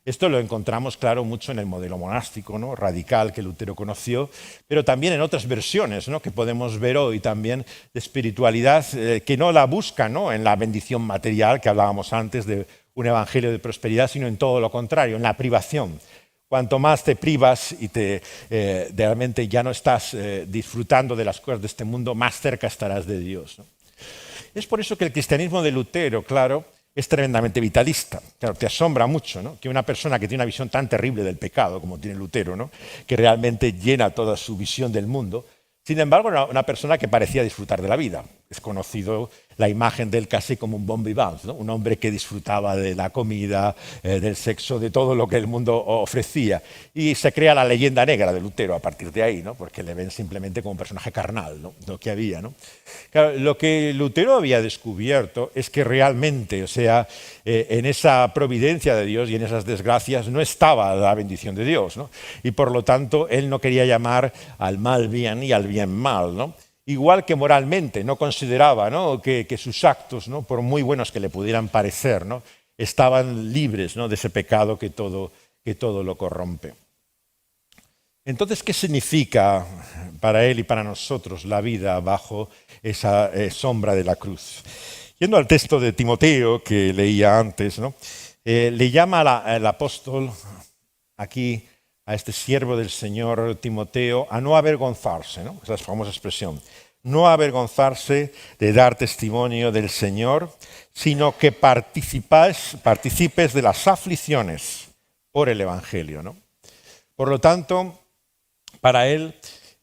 Esto lo encontramos, claro, mucho en el modelo monástico, ¿no?, radical que Lutero conoció, pero también en otras versiones, ¿no?, que podemos ver hoy también de espiritualidad que no la busca, ¿no?, en la bendición material que hablábamos antes de un evangelio de prosperidad, sino en todo lo contrario, en la privación. Cuanto más te privas y realmente ya no estás disfrutando de las cosas de este mundo, más cerca estarás de Dios, ¿no? Es por eso que el cristianismo de Lutero, claro, es tremendamente vitalista. Claro, te asombra mucho, ¿no?, que una persona que tiene una visión tan terrible del pecado como tiene Lutero, ¿no?, que realmente llena toda su visión del mundo, sin embargo, una persona que parecía disfrutar de la vida. Es conocido la imagen de él casi como un bon vivant, ¿no?, un hombre que disfrutaba de la comida, del sexo, de todo lo que el mundo ofrecía. Y se crea la leyenda negra de Lutero a partir de ahí, ¿no?, porque le ven simplemente como un personaje carnal, ¿no?, lo que había, ¿no? Claro, lo que Lutero había descubierto es que realmente, o sea, en esa providencia de Dios y en esas desgracias no estaba la bendición de Dios, ¿no? Y por lo tanto, él no quería llamar al mal bien y al bien mal, ¿no? Igual que moralmente no consideraba, ¿no?, que sus actos, ¿no?, por muy buenos que le pudieran parecer, ¿no?, estaban libres, ¿no?, de ese pecado que todo lo corrompe. Entonces, ¿qué significa para él y para nosotros la vida bajo esa sombra de la cruz? Yendo al texto de Timoteo que leía antes, ¿no?, le llama el apóstol aquí a este siervo del Señor Timoteo a no avergonzarse, ¿no?, esa es la famosa expresión, no avergonzarse de dar testimonio del Señor, sino que participes de las aflicciones por el Evangelio, ¿no? Por lo tanto, para él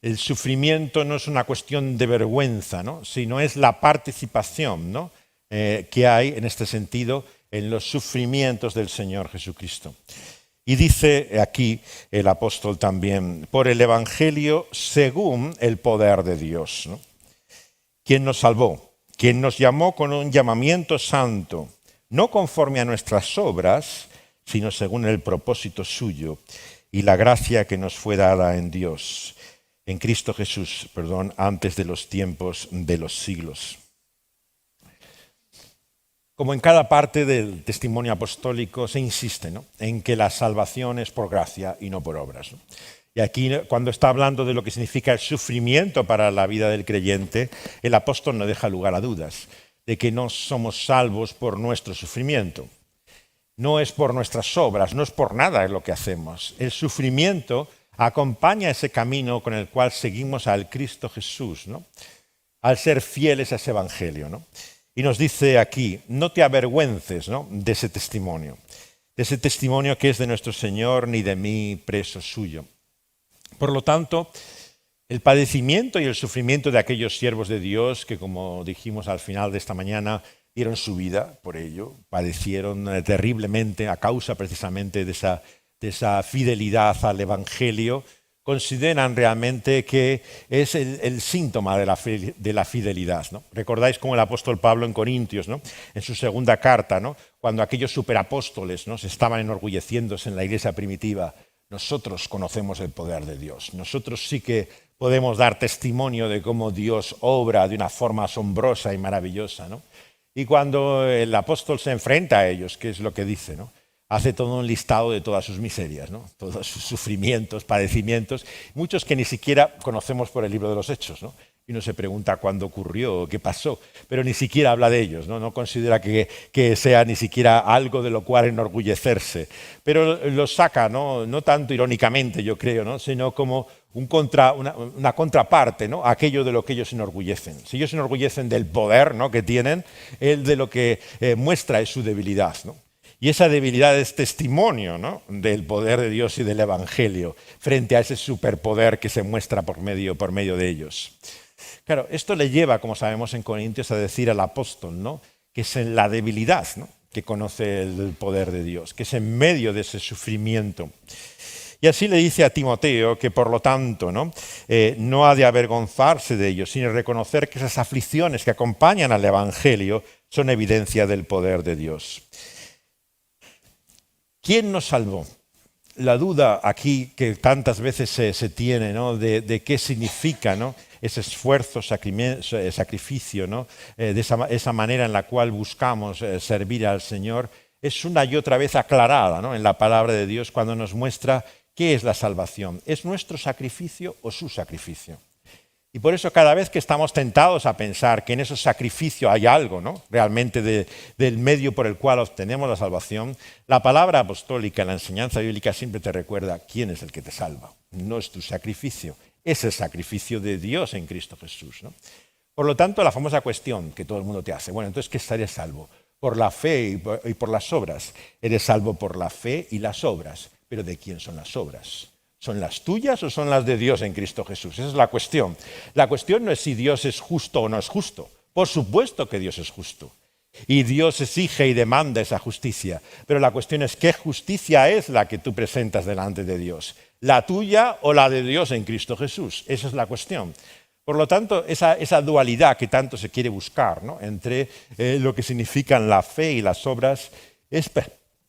el sufrimiento no es una cuestión de vergüenza, ¿no?, sino es la participación, ¿no?, que hay en este sentido en los sufrimientos del Señor Jesucristo. Y dice aquí el apóstol también, por el Evangelio según el poder de Dios, ¿no?, quien nos salvó, quien nos llamó con un llamamiento santo, no conforme a nuestras obras, sino según el propósito suyo y la gracia que nos fue dada en Dios, en Cristo Jesús, antes de los tiempos de los siglos. Como en cada parte del testimonio apostólico se insiste, ¿no?, en que la salvación es por gracia y no por obras, ¿no? Y aquí, cuando está hablando de lo que significa el sufrimiento para la vida del creyente, el apóstol no deja lugar a dudas de que no somos salvos por nuestro sufrimiento. No es por nuestras obras, no es por nada lo que hacemos. El sufrimiento acompaña ese camino con el cual seguimos al Cristo Jesús, ¿no?, al ser fieles a ese evangelio, ¿no? Y nos dice aquí, no te avergüences, ¿no?, de ese testimonio que es de nuestro Señor, ni de mí, preso suyo. Por lo tanto, el padecimiento y el sufrimiento de aquellos siervos de Dios que, como dijimos al final de esta mañana, dieron su vida por ello, padecieron terriblemente a causa precisamente de esa fidelidad al Evangelio, consideran realmente que es el síntoma de la fidelidad, ¿no? Recordáis cómo el apóstol Pablo en Corintios, ¿no?, en su segunda carta, ¿no?, cuando aquellos superapóstoles, ¿no?, se estaban enorgulleciéndose en la iglesia primitiva, nosotros conocemos el poder de Dios. Nosotros sí que podemos dar testimonio de cómo Dios obra de una forma asombrosa y maravillosa, ¿no? Y cuando el apóstol se enfrenta a ellos, ¿qué es lo que dice, no? Hace todo un listado de todas sus miserias, ¿no?, todos sus sufrimientos, padecimientos, muchos que ni siquiera conocemos por el libro de los Hechos, ¿no? Y uno se pregunta cuándo ocurrió, qué pasó, pero ni siquiera habla de ellos, ¿no? No considera que sea ni siquiera algo de lo cual enorgullecerse, pero lo saca, no tanto irónicamente, yo creo, ¿no?, sino como una contraparte, ¿no?, a aquello de lo que ellos se enorgullecen. Si ellos se enorgullecen del poder, ¿no?, que tienen, él de lo que muestra es su debilidad, ¿no? Y esa debilidad es testimonio, ¿no?, del poder de Dios y del Evangelio frente a ese superpoder que se muestra por medio de ellos. Claro, esto le lleva, como sabemos en Corintios, a decir al apóstol, ¿no?, que es en la debilidad, ¿no?, que conoce el poder de Dios, que es en medio de ese sufrimiento. Y así le dice a Timoteo que, por lo tanto, no ha de avergonzarse de ellos, sino reconocer que esas aflicciones que acompañan al Evangelio son evidencia del poder de Dios. ¿Quién nos salvó? La duda aquí que tantas veces se tiene, ¿no?, de qué significa, ¿no?, ese esfuerzo, sacrificio, ¿no?, de esa manera en la cual buscamos servir al Señor, es una y otra vez aclarada, ¿no?, en la palabra de Dios cuando nos muestra qué es la salvación. ¿Es nuestro sacrificio o su sacrificio? Y por eso cada vez que estamos tentados a pensar que en ese sacrificio hay algo, ¿no?, realmente del medio por el cual obtenemos la salvación, la palabra apostólica, la enseñanza bíblica siempre te recuerda quién es el que te salva. No es tu sacrificio, es el sacrificio de Dios en Cristo Jesús, ¿no? Por lo tanto, la famosa cuestión que todo el mundo te hace, bueno, entonces, ¿qué estarías salvo? Por la fe y por las obras. Eres salvo por la fe y las obras. ¿Pero de quién son las obras? ¿Son las tuyas o son las de Dios en Cristo Jesús? Esa es la cuestión. La cuestión no es si Dios es justo o no es justo. Por supuesto que Dios es justo. Y Dios exige y demanda esa justicia. Pero la cuestión es qué justicia es la que tú presentas delante de Dios. ¿La tuya o la de Dios en Cristo Jesús? Esa es la cuestión. Por lo tanto, esa dualidad que tanto se quiere buscar, ¿no?, entre lo que significan la fe y las obras es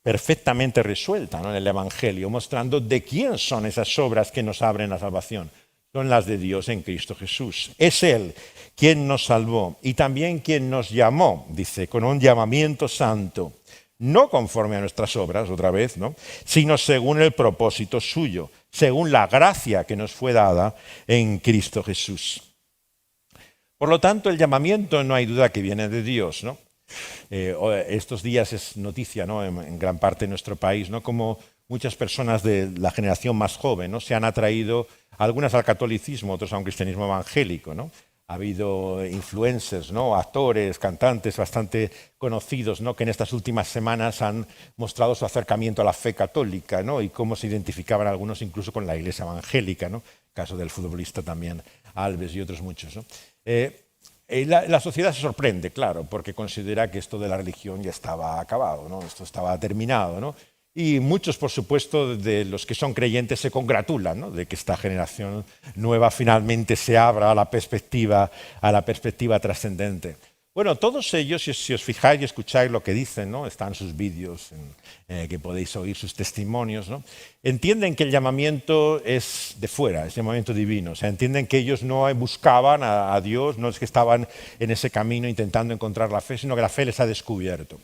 perfectamente resuelta, ¿no?, en el Evangelio, mostrando de quién son esas obras que nos abren la salvación. Son las de Dios en Cristo Jesús. Es Él quien nos salvó y también quien nos llamó, dice, con un llamamiento santo, no conforme a nuestras obras, otra vez, ¿no?, sino según el propósito suyo, según la gracia que nos fue dada en Cristo Jesús. Por lo tanto, el llamamiento no hay duda que viene de Dios, ¿no? Estos días es noticia, ¿no?, en gran parte de nuestro país, ¿no?, como muchas personas de la generación más joven, ¿no?, se han atraído, algunas al catolicismo, otros a un cristianismo evangélico, ¿no? Ha habido influencers, ¿no?, actores, cantantes bastante conocidos, ¿no?, que en estas últimas semanas han mostrado su acercamiento a la fe católica, ¿no?, y cómo se identificaban algunos incluso con la iglesia evangélica, ¿no? Caso del futbolista también Alves y otros muchos, ¿no? La sociedad se sorprende, claro, porque considera que esto de la religión ya estaba acabado, ¿no? Esto estaba terminado, ¿no? Y muchos, por supuesto, de los que son creyentes se congratulan, ¿no?, de que esta generación nueva finalmente se abra a la perspectiva trascendente. Bueno, todos ellos, si os fijáis y escucháis lo que dicen, ¿no? Están sus vídeos, que podéis oír sus testimonios, ¿no? Entienden que el llamamiento es de fuera, es llamamiento divino. O sea, entienden que ellos no buscaban a Dios, no es que estaban en ese camino intentando encontrar la fe, sino que la fe les ha descubierto.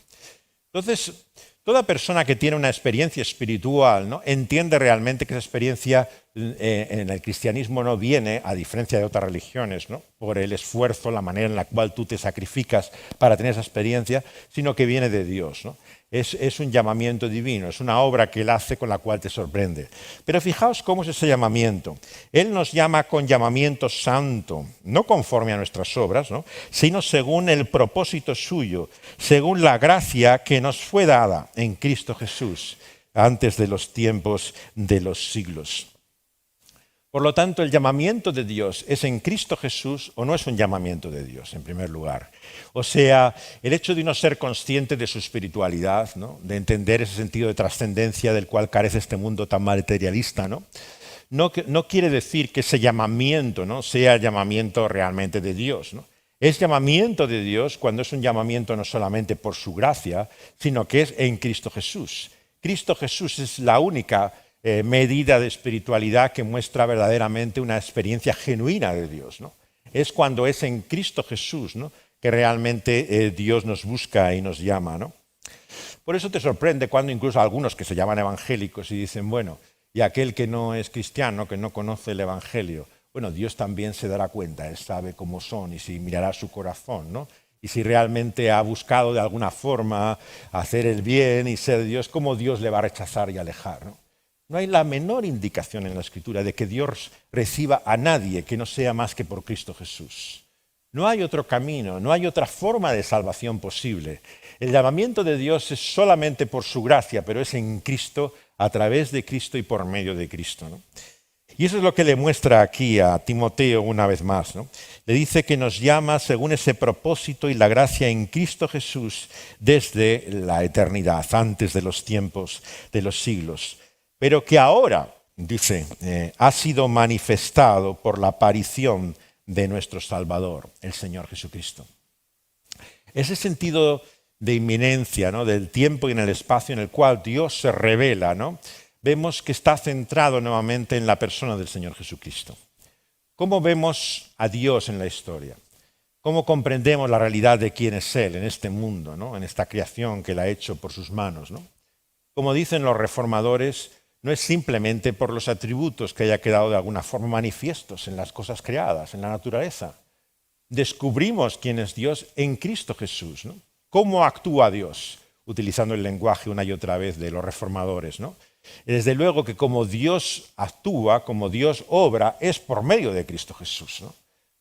Entonces, toda persona que tiene una experiencia espiritual, ¿no? Entiende realmente que esa experiencia en el cristianismo no viene, a diferencia de otras religiones, ¿no? Por el esfuerzo, la manera en la cual tú te sacrificas para tener esa experiencia, sino que viene de Dios, ¿no? Es un llamamiento divino, es una obra que Él hace con la cual te sorprende. Pero fijaos cómo es ese llamamiento. Él nos llama con llamamiento santo, no conforme a nuestras obras, ¿no? Sino según el propósito suyo, según la gracia que nos fue dada en Cristo Jesús antes de los tiempos de los siglos. Por lo tanto, el llamamiento de Dios es en Cristo Jesús o no es un llamamiento de Dios, en primer lugar. O sea, el hecho de uno ser consciente de su espiritualidad, ¿no? De entender ese sentido de trascendencia del cual carece este mundo tan materialista, no quiere decir que ese llamamiento, ¿no? Sea llamamiento realmente de Dios, ¿no? Es llamamiento de Dios cuando es un llamamiento no solamente por su gracia, sino que es en Cristo Jesús. Cristo Jesús es la única medida de espiritualidad que muestra verdaderamente una experiencia genuina de Dios, ¿no? Es cuando es en Cristo Jesús, ¿no? Que realmente Dios nos busca y nos llama, ¿no? Por eso te sorprende cuando incluso algunos que se llaman evangélicos y dicen, bueno, y aquel que no es cristiano, que no conoce el evangelio, bueno, Dios también se dará cuenta, Él sabe cómo son y si mirará su corazón, ¿no? Y si realmente ha buscado de alguna forma hacer el bien y ser Dios, ¿cómo Dios le va a rechazar y alejar, ¿no? No hay la menor indicación en la Escritura de que Dios reciba a nadie que no sea más que por Cristo Jesús. No hay otro camino, no hay otra forma de salvación posible. El llamamiento de Dios es solamente por su gracia, pero es en Cristo, a través de Cristo y por medio de Cristo, ¿no? Y eso es lo que le muestra aquí a Timoteo una vez más, ¿no? Le dice que nos llama según ese propósito y la gracia en Cristo Jesús desde la eternidad, antes de los tiempos de los siglos. Pero que ahora, dice, ha sido manifestado por la aparición de nuestro Salvador, el Señor Jesucristo. Ese sentido de inminencia, ¿no? Del tiempo y en el espacio en el cual Dios se revela, ¿no? Vemos que está centrado nuevamente en la persona del Señor Jesucristo. ¿Cómo vemos a Dios en la historia? ¿Cómo comprendemos la realidad de quién es Él en este mundo, ¿no? En esta creación que Él ha hecho por sus manos, ¿no? Como dicen los reformadores, no es simplemente por los atributos que haya quedado de alguna forma manifiestos en las cosas creadas, en la naturaleza. Descubrimos quién es Dios en Cristo Jesús, ¿no? ¿Cómo actúa Dios? Utilizando el lenguaje una y otra vez de los reformadores, ¿no? Desde luego que como Dios actúa, como Dios obra, es por medio de Cristo Jesús, ¿no?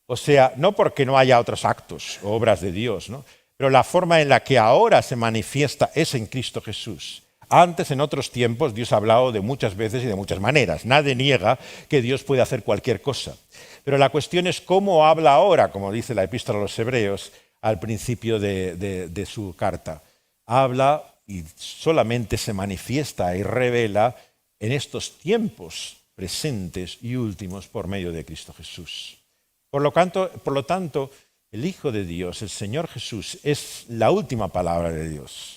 O sea, no porque no haya otros actos o obras de Dios, ¿no? Pero la forma en la que ahora se manifiesta es en Cristo Jesús. Antes, en otros tiempos, Dios ha hablado de muchas veces y de muchas maneras. Nadie niega que Dios puede hacer cualquier cosa. Pero la cuestión es cómo habla ahora, como dice la Epístola a los Hebreos al principio de su carta. Habla y solamente se manifiesta y revela en estos tiempos presentes y últimos por medio de Cristo Jesús. Por lo tanto, el Hijo de Dios, el Señor Jesús, es la última palabra de Dios.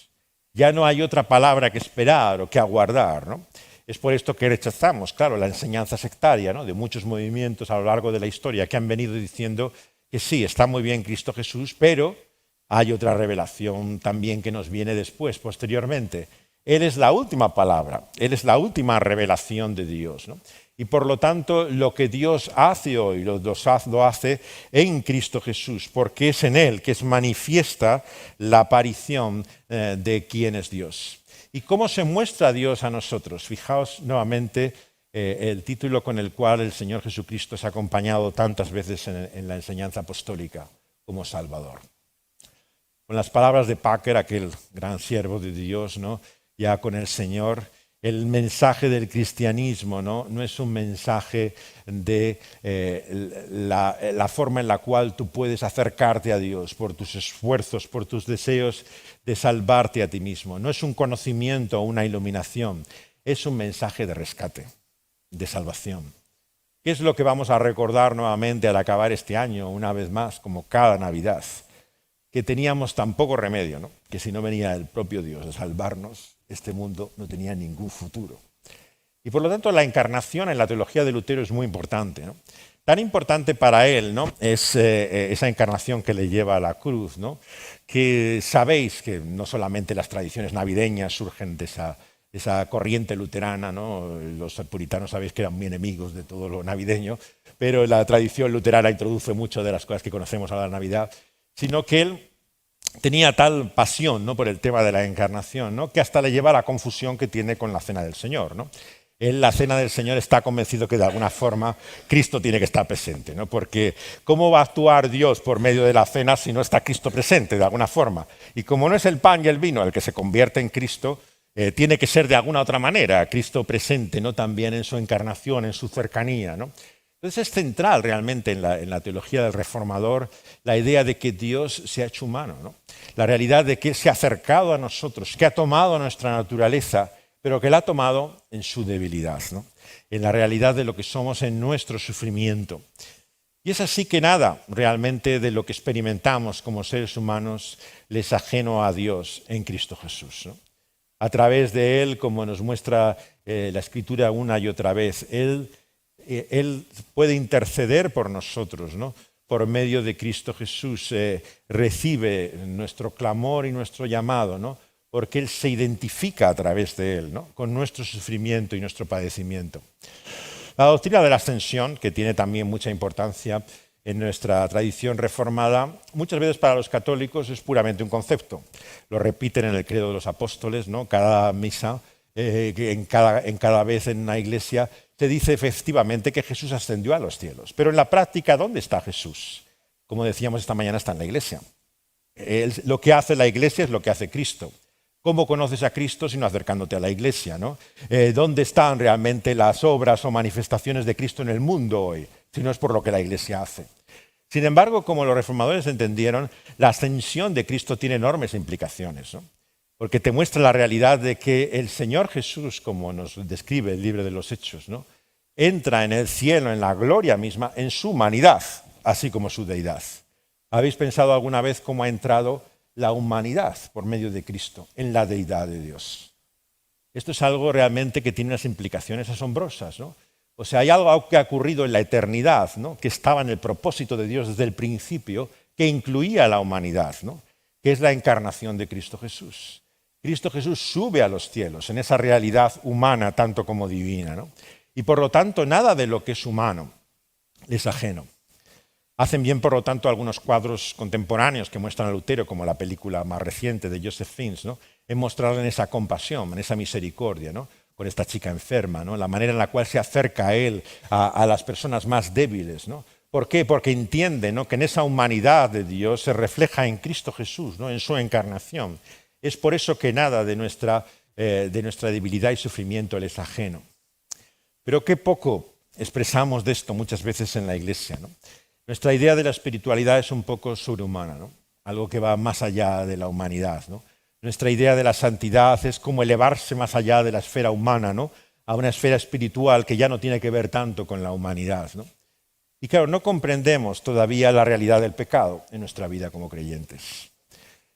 Ya no hay otra palabra que esperar o que aguardar, ¿no? Es por esto que rechazamos, claro, la enseñanza sectaria, ¿no? De muchos movimientos a lo largo de la historia que han venido diciendo que sí, está muy bien Cristo Jesús, pero hay otra revelación también que nos viene después, posteriormente. Él es la última palabra, Él es la última revelación de Dios, ¿no? Y por lo tanto, lo que Dios hace hoy, lo hace en Cristo Jesús, porque es en Él que es manifiesta la aparición de quién es Dios. ¿Y cómo se muestra Dios a nosotros? Fijaos nuevamente el título con el cual el Señor Jesucristo es acompañado tantas veces en la enseñanza apostólica como Salvador. Con las palabras de Packer, aquel gran siervo de Dios, ¿no? Ya con el Señor, el mensaje del cristianismo no es un mensaje de la forma en la cual tú puedes acercarte a Dios por tus esfuerzos, por tus deseos de salvarte a ti mismo. No es un conocimiento o una iluminación, es un mensaje de rescate, de salvación. ¿Qué es lo que vamos a recordar nuevamente al acabar este año, una vez más, como cada Navidad? que teníamos tan poco remedio, ¿no? Que si no venía el propio Dios a salvarnos, este mundo no tenía ningún futuro. Y por lo tanto la encarnación en la teología de Lutero es muy importante, ¿no? Tan importante para él, ¿no? Es esa encarnación que le lleva a la cruz, ¿no? Que sabéis que no solamente las tradiciones navideñas surgen de esa corriente luterana, ¿no? Los puritanos sabéis que eran muy enemigos de todo lo navideño, pero la tradición luterana introduce mucho de las cosas que conocemos a la Navidad, sino que él tenía tal pasión, ¿no? Por el tema de la encarnación, ¿no? Que hasta le lleva a la confusión que tiene con la Cena del Señor, ¿no? En la Cena del Señor está convencido que de alguna forma Cristo tiene que estar presente, ¿no? Porque ¿cómo va a actuar Dios por medio de la cena si no está Cristo presente de alguna forma? Y como no es el pan y el vino el que se convierte en Cristo, tiene que ser de alguna otra manera Cristo presente, ¿no? También en su encarnación, en su cercanía, ¿no? Entonces es central realmente en la teología del reformador la idea de que Dios se ha hecho humano, ¿no? La realidad de que Él se ha acercado a nosotros, que ha tomado nuestra naturaleza, pero que la ha tomado en su debilidad, ¿no? En la realidad de lo que somos en nuestro sufrimiento. Y es así que nada realmente de lo que experimentamos como seres humanos le es ajeno a Dios en Cristo Jesús, ¿no? A través de Él, como nos muestra la Escritura una y otra vez, Él puede interceder por nosotros, ¿no? Por medio de Cristo Jesús recibe nuestro clamor y nuestro llamado, ¿no? Porque Él se identifica a través de Él, ¿no? Con nuestro sufrimiento y nuestro padecimiento. La doctrina de la ascensión, que tiene también mucha importancia en nuestra tradición reformada, muchas veces para los católicos es puramente un concepto. Lo repiten en el credo de los apóstoles, ¿no? Cada misa, en cada vez en una iglesia, se dice efectivamente que Jesús ascendió a los cielos. Pero en la práctica, ¿dónde está Jesús? Como decíamos esta mañana, está en la iglesia. Lo que hace la iglesia es lo que hace Cristo. ¿Cómo conoces a Cristo sino acercándote a la iglesia, ¿no? ¿Dónde están realmente las obras o manifestaciones de Cristo en el mundo hoy? Si no es por lo que la iglesia hace. Sin embargo, como los reformadores entendieron, la ascensión de Cristo tiene enormes implicaciones, ¿no? Porque te muestra la realidad de que el Señor Jesús, como nos describe el libro de los Hechos, ¿no? Entra en el cielo, en la gloria misma, en su humanidad, así como su deidad. ¿Habéis pensado alguna vez cómo ha entrado la humanidad por medio de Cristo en la deidad de Dios? Esto es algo realmente que tiene unas implicaciones asombrosas, ¿no? O sea, hay algo que ha ocurrido en la eternidad, ¿no? Que estaba en el propósito de Dios desde el principio, que incluía a la humanidad, ¿no? Que es la encarnación de Cristo Jesús. Cristo Jesús sube a los cielos en esa realidad humana tanto como divina, ¿no? Y por lo tanto nada de lo que es humano es ajeno. Hacen bien, por lo tanto, algunos cuadros contemporáneos que muestran a Lutero, como la película más reciente de Joseph Fiennes, ¿no? En mostrarle en esa compasión, en esa misericordia, ¿no? Con esta chica enferma, ¿no? La manera en la cual se acerca a él, a las personas más débiles, ¿no? ¿Por qué? Porque entiende, ¿no? Que en esa humanidad de Dios se refleja en Cristo Jesús, ¿no? En su encarnación. Es por eso que nada de nuestra debilidad y sufrimiento le es ajeno. Pero qué poco expresamos de esto muchas veces en la iglesia, ¿no? Nuestra idea de la espiritualidad es un poco sobrehumana, ¿no? Algo que va más allá de la humanidad, ¿no? Nuestra idea de la santidad es como elevarse más allá de la esfera humana, ¿no? A una esfera espiritual que ya no tiene que ver tanto con la humanidad, ¿no? Y claro, no comprendemos todavía la realidad del pecado en nuestra vida como creyentes.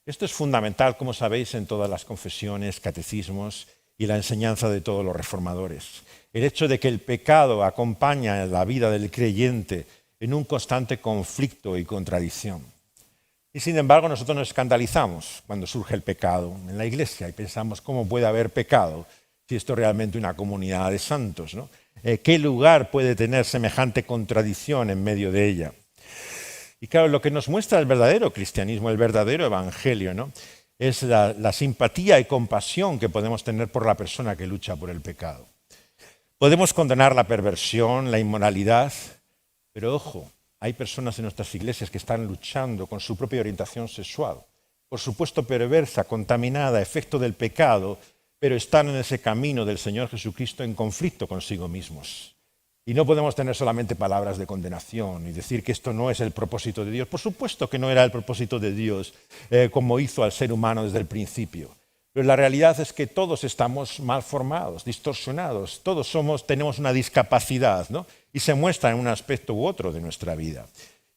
Esto es fundamental, como sabéis, en todas las confesiones, catecismos y la enseñanza de todos los reformadores. El hecho de que el pecado acompaña la vida del creyente en un constante conflicto y contradicción. Y sin embargo nosotros nos escandalizamos cuando surge el pecado en la iglesia y pensamos cómo puede haber pecado si esto es realmente una comunidad de santos, ¿no? ¿Qué lugar puede tener semejante contradicción en medio de ella? Y claro, lo que nos muestra el verdadero cristianismo, el verdadero evangelio, ¿no? Es la simpatía y compasión que podemos tener por la persona que lucha por el pecado. Podemos condenar la perversión, la inmoralidad, pero ojo, hay personas en nuestras iglesias que están luchando con su propia orientación sexual, por supuesto perversa, contaminada, efecto del pecado, pero están en ese camino del Señor Jesucristo en conflicto consigo mismos. Y no podemos tener solamente palabras de condenación y decir que esto no es el propósito de Dios. Por supuesto que no era el propósito de Dios como hizo al ser humano desde el principio. Pero la realidad es que todos estamos mal formados, distorsionados. Todos tenemos una discapacidad, ¿no? Y se muestra en un aspecto u otro de nuestra vida.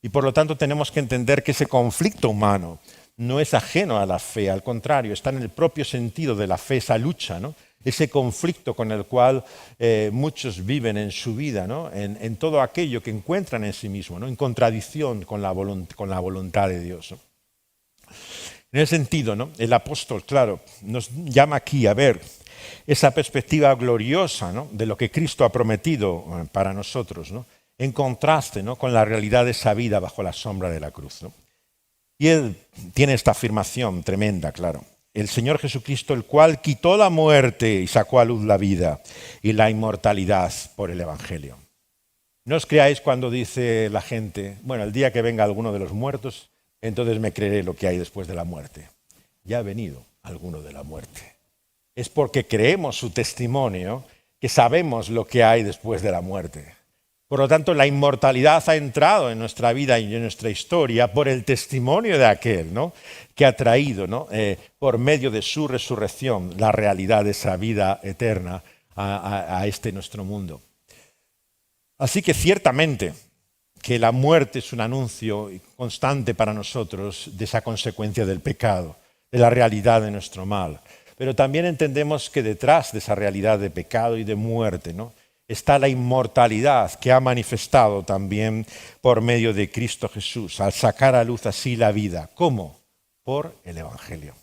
Y por lo tanto tenemos que entender que ese conflicto humano no es ajeno a la fe, al contrario, está en el propio sentido de la fe, esa lucha, ¿no? Ese conflicto con el cual muchos viven en su vida, ¿no? En todo aquello que encuentran en sí mismo, ¿no? En contradicción con la voluntad de Dios, ¿no? En ese sentido, ¿no? El apóstol, claro, nos llama aquí a ver esa perspectiva gloriosa, ¿no? De lo que Cristo ha prometido para nosotros, ¿no? En contraste, ¿no? Con la realidad de esa vida bajo la sombra de la cruz, ¿no? Y él tiene esta afirmación tremenda, claro. El Señor Jesucristo, el cual quitó la muerte y sacó a luz la vida y la inmortalidad por el Evangelio. No os creáis cuando dice la gente, bueno, el día que venga alguno de los muertos, entonces me creeré lo que hay después de la muerte. Ya ha venido alguno de la muerte. Es porque creemos su testimonio que sabemos lo que hay después de la muerte. Por lo tanto, la inmortalidad ha entrado en nuestra vida y en nuestra historia por el testimonio de aquel, ¿no? Que ha traído, ¿no? Por medio de su resurrección la realidad de esa vida eterna a este nuestro mundo. Así que ciertamente que la muerte es un anuncio constante para nosotros de esa consecuencia del pecado, de la realidad de nuestro mal. Pero también entendemos que detrás de esa realidad de pecado y de muerte, ¿no? Está la inmortalidad que ha manifestado también por medio de Cristo Jesús, al sacar a luz así la vida. ¿Cómo? Por el Evangelio.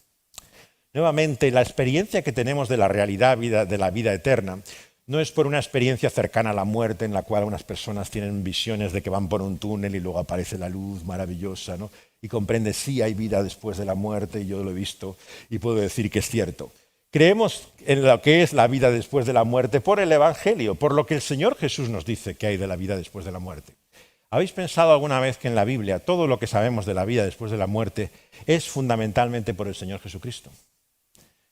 Nuevamente, la experiencia que tenemos de la realidad de la vida eterna no es por una experiencia cercana a la muerte en la cual unas personas tienen visiones de que van por un túnel y luego aparece la luz maravillosa, ¿no? Y comprende sí hay vida después de la muerte, y yo lo he visto y puedo decir que es cierto. Creemos en lo que es la vida después de la muerte por el Evangelio, por lo que el Señor Jesús nos dice que hay de la vida después de la muerte. ¿Habéis pensado alguna vez que en la Biblia todo lo que sabemos de la vida después de la muerte es fundamentalmente por el Señor Jesucristo?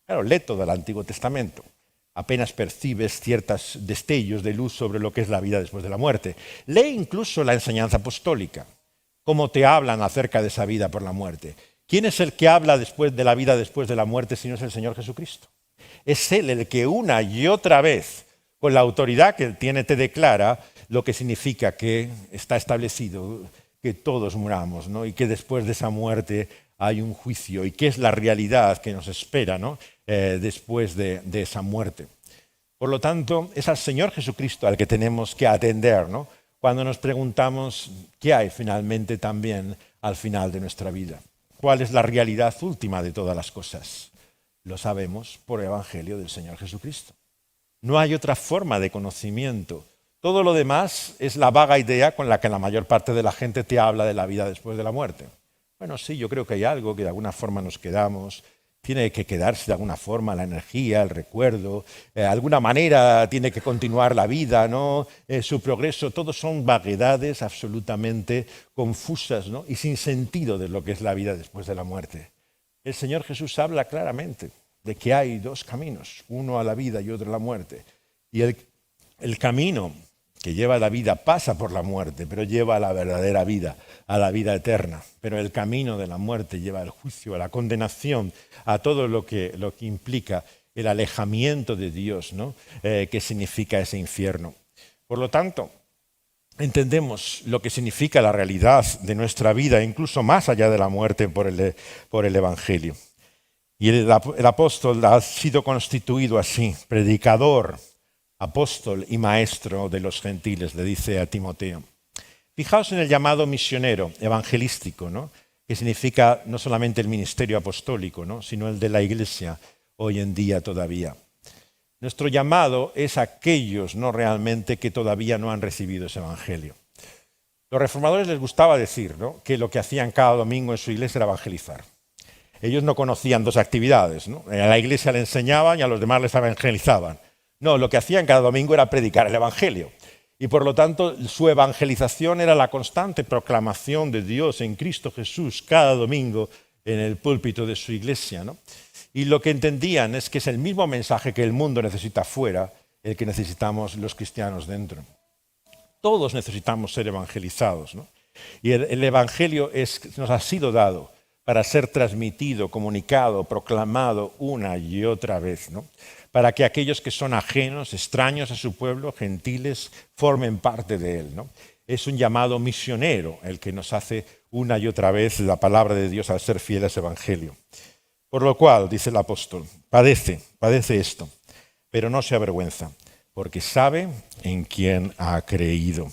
Claro, lee todo el Antiguo Testamento. Apenas percibes ciertos destellos de luz sobre lo que es la vida después de la muerte. Lee incluso la enseñanza apostólica, cómo te hablan acerca de esa vida por la muerte. ¿Quién es el que habla después de la vida después de la muerte si no es el Señor Jesucristo? Es Él el que una y otra vez, con la autoridad que Él tiene, te declara lo que significa que está establecido que todos muramos, ¿no? Y que después de esa muerte hay un juicio y que es la realidad que nos espera, ¿no? Después de esa muerte. Por lo tanto, es al Señor Jesucristo al que tenemos que atender, ¿no? Cuando nos preguntamos qué hay finalmente también al final de nuestra vida. ¿Cuál es la realidad última de todas las cosas? Lo sabemos por el Evangelio del Señor Jesucristo. No hay otra forma de conocimiento. Todo lo demás es la vaga idea con la que la mayor parte de la gente te habla de la vida después de la muerte. Bueno, sí, yo creo que hay algo que de alguna forma nos quedamos. Tiene que quedarse de alguna forma la energía, el recuerdo. De alguna manera tiene que continuar la vida, ¿no? Su progreso. Todos son vaguedades absolutamente confusas, ¿no? Y sin sentido de lo que es la vida después de la muerte. El Señor Jesús habla claramente de que hay dos caminos, uno a la vida y otro a la muerte. Y el camino que lleva a la vida pasa por la muerte, pero lleva a la verdadera vida, a la vida eterna. Pero el camino de la muerte lleva al juicio, a la condenación, a todo lo que implica el alejamiento de Dios, ¿no? Que significa ese infierno. Por lo tanto, entendemos lo que significa la realidad de nuestra vida, incluso más allá de la muerte por el Evangelio. Y el apóstol ha sido constituido así, predicador, apóstol y maestro de los gentiles, le dice a Timoteo. Fijaos en el llamado misionero, evangelístico, ¿no? Que significa no solamente el ministerio apostólico, ¿no? Sino el de la Iglesia hoy en día todavía. Nuestro llamado es a aquellos, no realmente, que todavía no han recibido ese evangelio. Los reformadores les gustaba decir, ¿no? Que lo que hacían cada domingo en su iglesia era evangelizar. Ellos no conocían dos actividades, ¿no? A la iglesia le enseñaban y a los demás les evangelizaban. No, lo que hacían cada domingo era predicar el evangelio. Y por lo tanto, su evangelización era la constante proclamación de Dios en Cristo Jesús cada domingo en el púlpito de su iglesia, ¿no? Y lo que entendían es que es el mismo mensaje que el mundo necesita fuera, el que necesitamos los cristianos dentro. Todos necesitamos ser evangelizados, ¿no? Y el evangelio nos ha sido dado para ser transmitido, comunicado, proclamado una y otra vez, ¿no? Para que aquellos que son ajenos, extraños a su pueblo, gentiles, formen parte de él, ¿no? es un llamado misionero el que nos hace una y otra vez la palabra de Dios al ser fiel a ese evangelio. Por lo cual, dice el apóstol, padece esto, pero no se avergüenza, porque sabe en quién ha creído.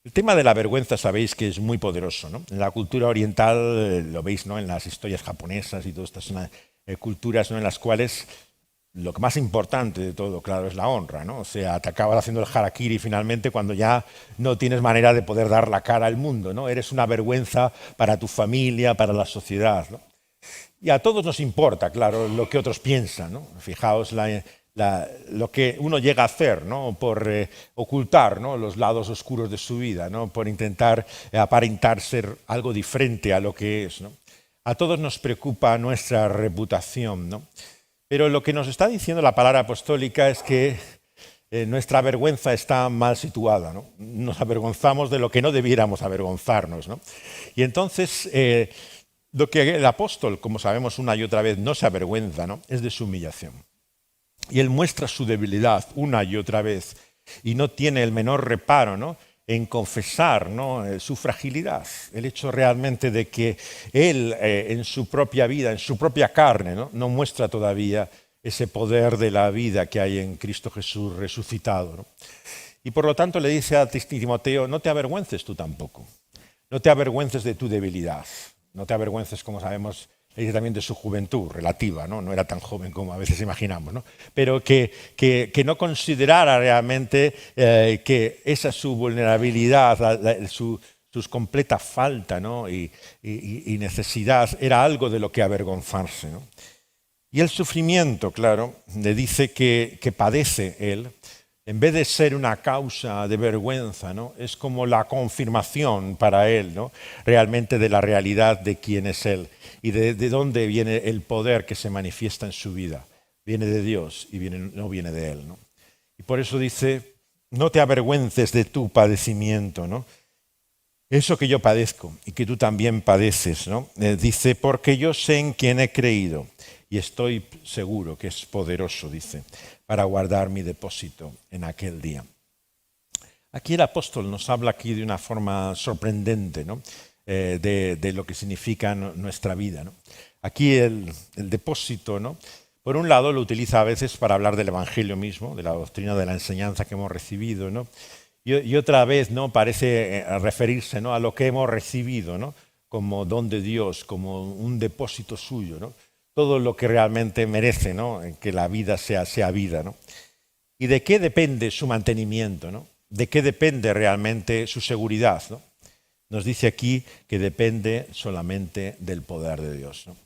El tema de la vergüenza sabéis que es muy poderoso, ¿no? En la cultura oriental, lo veis, ¿no? En las historias japonesas y todas estas culturas, ¿no? En las cuales lo más importante de todo, claro, es la honra, ¿no? O sea, te acabas haciendo el harakiri finalmente cuando ya no tienes manera de poder dar la cara al mundo, ¿no? Eres una vergüenza para tu familia, para la sociedad, ¿no? Y a todos nos importa, claro, lo que otros piensan, ¿no? Fijaos lo que uno llega a hacer, ¿no? Por ocultar, ¿no? Los lados oscuros de su vida, ¿no? Por intentar aparentar ser algo diferente a lo que es, ¿no? A todos nos preocupa nuestra reputación, ¿no? Pero lo que nos está diciendo la palabra apostólica es que nuestra vergüenza está mal situada, ¿no? Nos avergonzamos de lo que no debiéramos avergonzarnos, ¿no? Y entonces lo que el apóstol, como sabemos una y otra vez, no se avergüenza, ¿no? Es de su humillación. Y él muestra su debilidad una y otra vez y no tiene el menor reparo, ¿no? En confesar, ¿no? Su fragilidad, el hecho realmente de que él en su propia vida, en su propia carne, no muestra todavía ese poder de la vida que hay en Cristo Jesús resucitado, ¿no? Y por lo tanto le dice a Timoteo, no te avergüences tú tampoco, no te avergüences de tu debilidad, no te avergüences, como sabemos, le dice también de su juventud relativa, no era tan joven como a veces imaginamos, ¿no? Pero que no considerara realmente que esa su vulnerabilidad, su completa falta, ¿no? y necesidad era algo de lo que avergonzarse, ¿no? Y el sufrimiento, claro, le dice que padece él, en vez de ser una causa de vergüenza, ¿no? Es como la confirmación para él, ¿no? Realmente de la realidad de quién es él y de dónde viene el poder que se manifiesta en su vida. Viene de Dios y no viene de él, ¿no? Y por eso dice, no te avergüences de tu padecimiento, ¿no? Eso que yo padezco y que tú también padeces, ¿no? Dice, porque yo sé en quién he creído y estoy seguro que es poderoso, dice, para guardar mi depósito en aquel día. Aquí el apóstol nos habla aquí de una forma sorprendente, ¿no? De lo que significa nuestra vida, ¿no? Aquí el depósito, ¿no? Por un lado lo utiliza a veces para hablar del evangelio mismo, de la doctrina, de la enseñanza que hemos recibido, ¿no? Y otra vez, ¿no? Parece referirse, ¿no? A lo que hemos recibido, ¿no? Como don de Dios, como un depósito suyo, ¿no? Todo lo que realmente merece, ¿no? Que la vida sea vida, ¿no? ¿Y de qué depende su mantenimiento, ¿no? ¿De qué depende realmente su seguridad, ¿no? Nos dice aquí que depende solamente del poder de Dios, ¿no?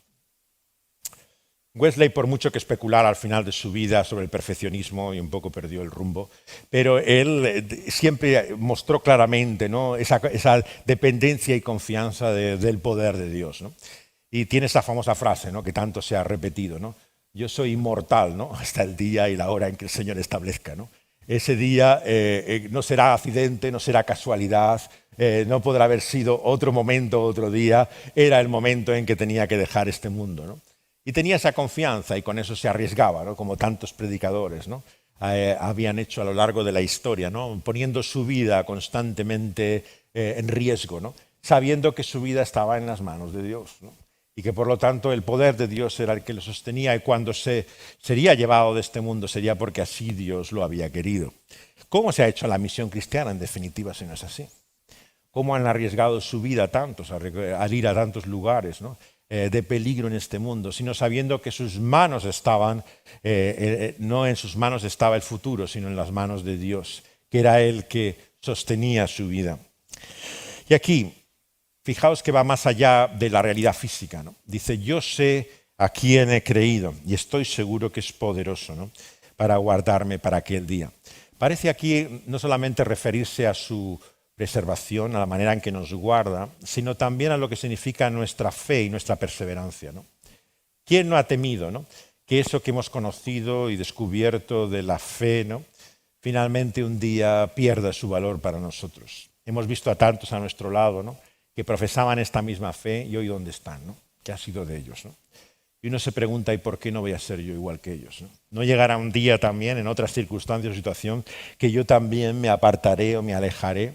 Wesley, por mucho que especulara al final de su vida sobre el perfeccionismo y un poco perdió el rumbo, pero él siempre mostró claramente, ¿no? esa dependencia y confianza del poder de Dios, ¿no? Y tiene esa famosa frase, ¿no? Que tanto se ha repetido, ¿no? Yo soy inmortal, ¿no? Hasta el día y la hora en que el Señor establezca, ¿no? Ese día no será accidente, no será casualidad, no podrá haber sido otro momento, otro día, era el momento en que tenía que dejar este mundo, ¿no? Y tenía esa confianza y con eso se arriesgaba, ¿no? Como tantos predicadores, ¿no? Habían hecho a lo largo de la historia, ¿no? Poniendo su vida constantemente en riesgo, ¿no? Sabiendo que su vida estaba en las manos de Dios, ¿no? Y que por lo tanto el poder de Dios era el que lo sostenía y cuando sería llevado de este mundo sería porque así Dios lo había querido. ¿Cómo se ha hecho la misión cristiana en definitiva si no es así? ¿Cómo han arriesgado su vida tantos al ir a tantos lugares, ¿no? De peligro en este mundo, sino sabiendo que sus manos estaban, no en sus manos estaba el futuro, sino en las manos de Dios, que era Él que sostenía su vida. Y aquí, fijaos que va más allá de la realidad física, ¿no? Dice, yo sé a quién he creído y estoy seguro que es poderoso, ¿no? Para guardarme para aquel día. Parece aquí no solamente referirse a su preservación, a la manera en que nos guarda, sino también a lo que significa nuestra fe y nuestra perseverancia, ¿no? ¿Quién no ha temido, ¿no? Que eso que hemos conocido y descubierto de la fe, ¿no? Finalmente un día pierda su valor para nosotros. Hemos visto a tantos a nuestro lado, ¿no? Que profesaban esta misma fe y hoy dónde están, ¿no? ¿Qué ha sido de ellos, ¿no? Y uno se pregunta, ¿y por qué no voy a ser yo igual que ellos? ¿No llegará un día también, en otras circunstancias o situación, que yo también me apartaré o me alejaré?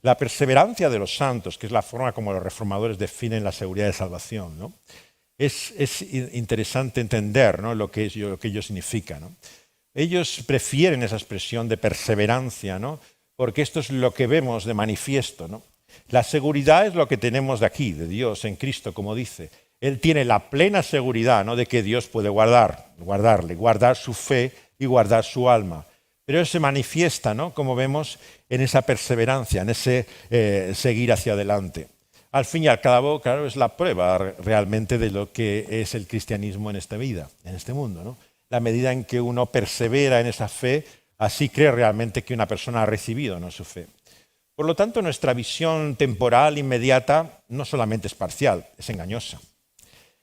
La perseverancia de los santos, que es la forma como los reformadores definen la seguridad de salvación, ¿no? Es interesante entender, ¿no?, lo que ello significa, ¿no? Ellos prefieren esa expresión de perseverancia, ¿no?, porque esto es lo que vemos de manifiesto, ¿no? La seguridad es lo que tenemos de aquí, de Dios, en Cristo, como dice. Él tiene la plena seguridad, ¿no?, de que Dios puede guardar su fe y guardar su alma. Pero eso se manifiesta, ¿no?, como vemos, en esa perseverancia, en ese seguir hacia adelante. Al fin y al cabo, claro, es la prueba realmente de lo que es el cristianismo en esta vida, en este mundo, ¿no? La medida en que uno persevera en esa fe, así cree realmente que una persona ha recibido, ¿no?, su fe. Por lo tanto, nuestra visión temporal inmediata no solamente es parcial, es engañosa.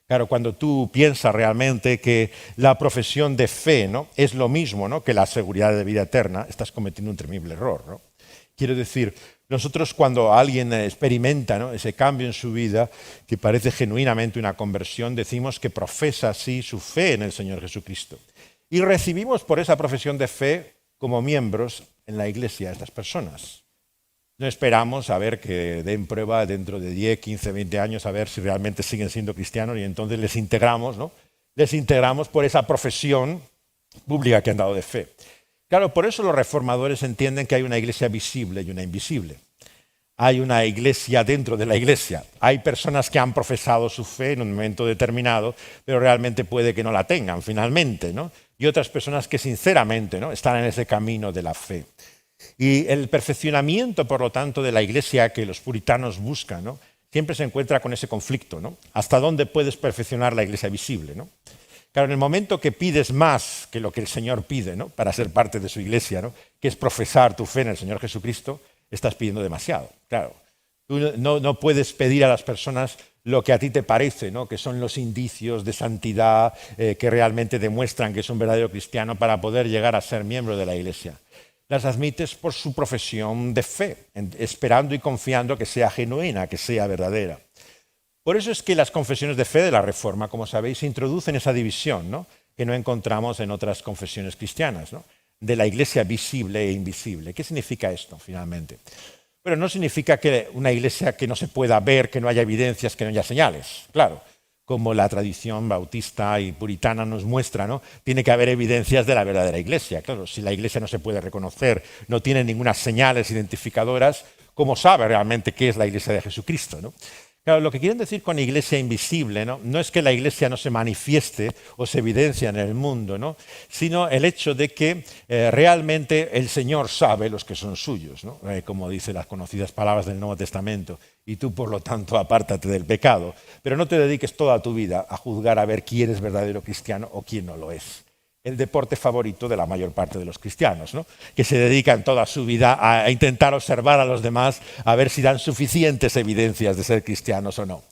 Claro, cuando tú piensas realmente que la profesión de fe, ¿no?, es lo mismo, ¿no?, que la seguridad de vida eterna, estás cometiendo un temible error, ¿no? Quiero decir, nosotros cuando alguien experimenta, ¿no?, ese cambio en su vida, que parece genuinamente una conversión, decimos que profesa así su fe en el Señor Jesucristo. Y recibimos por esa profesión de fe como miembros en la iglesia a estas personas. No esperamos a ver que den prueba dentro de 10, 15, 20 años a ver si realmente siguen siendo cristianos y entonces les integramos, ¿no? Les integramos por esa profesión pública que han dado de fe. Claro, por eso los reformadores entienden que hay una iglesia visible y una invisible. Hay una iglesia dentro de la iglesia. Hay personas que han profesado su fe en un momento determinado, pero realmente puede que no la tengan finalmente, ¿no? Y otras personas que sinceramente, ¿no?, están en ese camino de la fe. Y el perfeccionamiento, por lo tanto, de la iglesia que los puritanos buscan, ¿no?, siempre se encuentra con ese conflicto, ¿no? ¿Hasta dónde puedes perfeccionar la iglesia visible, ¿no? Claro, en el momento que pides más que lo que el Señor pide, ¿no?, para ser parte de su iglesia, ¿no?, que es profesar tu fe en el Señor Jesucristo, estás pidiendo demasiado. Claro, tú no puedes pedir a las personas lo que a ti te parece, ¿no?, que son los indicios de santidad que realmente demuestran que es un verdadero cristiano para poder llegar a ser miembro de la iglesia. Las admites por su profesión de fe, esperando y confiando que sea genuina, que sea verdadera. Por eso es que las confesiones de fe de la Reforma, como sabéis, introducen esa división, ¿no?, que no encontramos en otras confesiones cristianas, ¿no?, de la iglesia visible e invisible. ¿Qué significa esto, finalmente? Bueno, no significa que una iglesia que no se pueda ver, que no haya evidencias, que no haya señales. Claro, como la tradición bautista y puritana nos muestra, ¿no?, tiene que haber evidencias de la verdadera iglesia. Claro, si la iglesia no se puede reconocer, no tiene ninguna señales identificadoras, ¿cómo sabe realmente qué es la iglesia de Jesucristo, ¿no? Claro, lo que quieren decir con iglesia invisible, ¿no?, es que la iglesia no se manifieste o se evidencia en el mundo, ¿no?, sino el hecho de que realmente el Señor sabe los que son suyos, ¿no?, como dicen las conocidas palabras del Nuevo Testamento. Y tú, por lo tanto, apártate del pecado. Pero no te dediques toda tu vida a juzgar a ver quién es verdadero cristiano o quién no lo es. El deporte favorito de la mayor parte de los cristianos, ¿no?, que se dedican toda su vida a intentar observar a los demás a ver si dan suficientes evidencias de ser cristianos o no.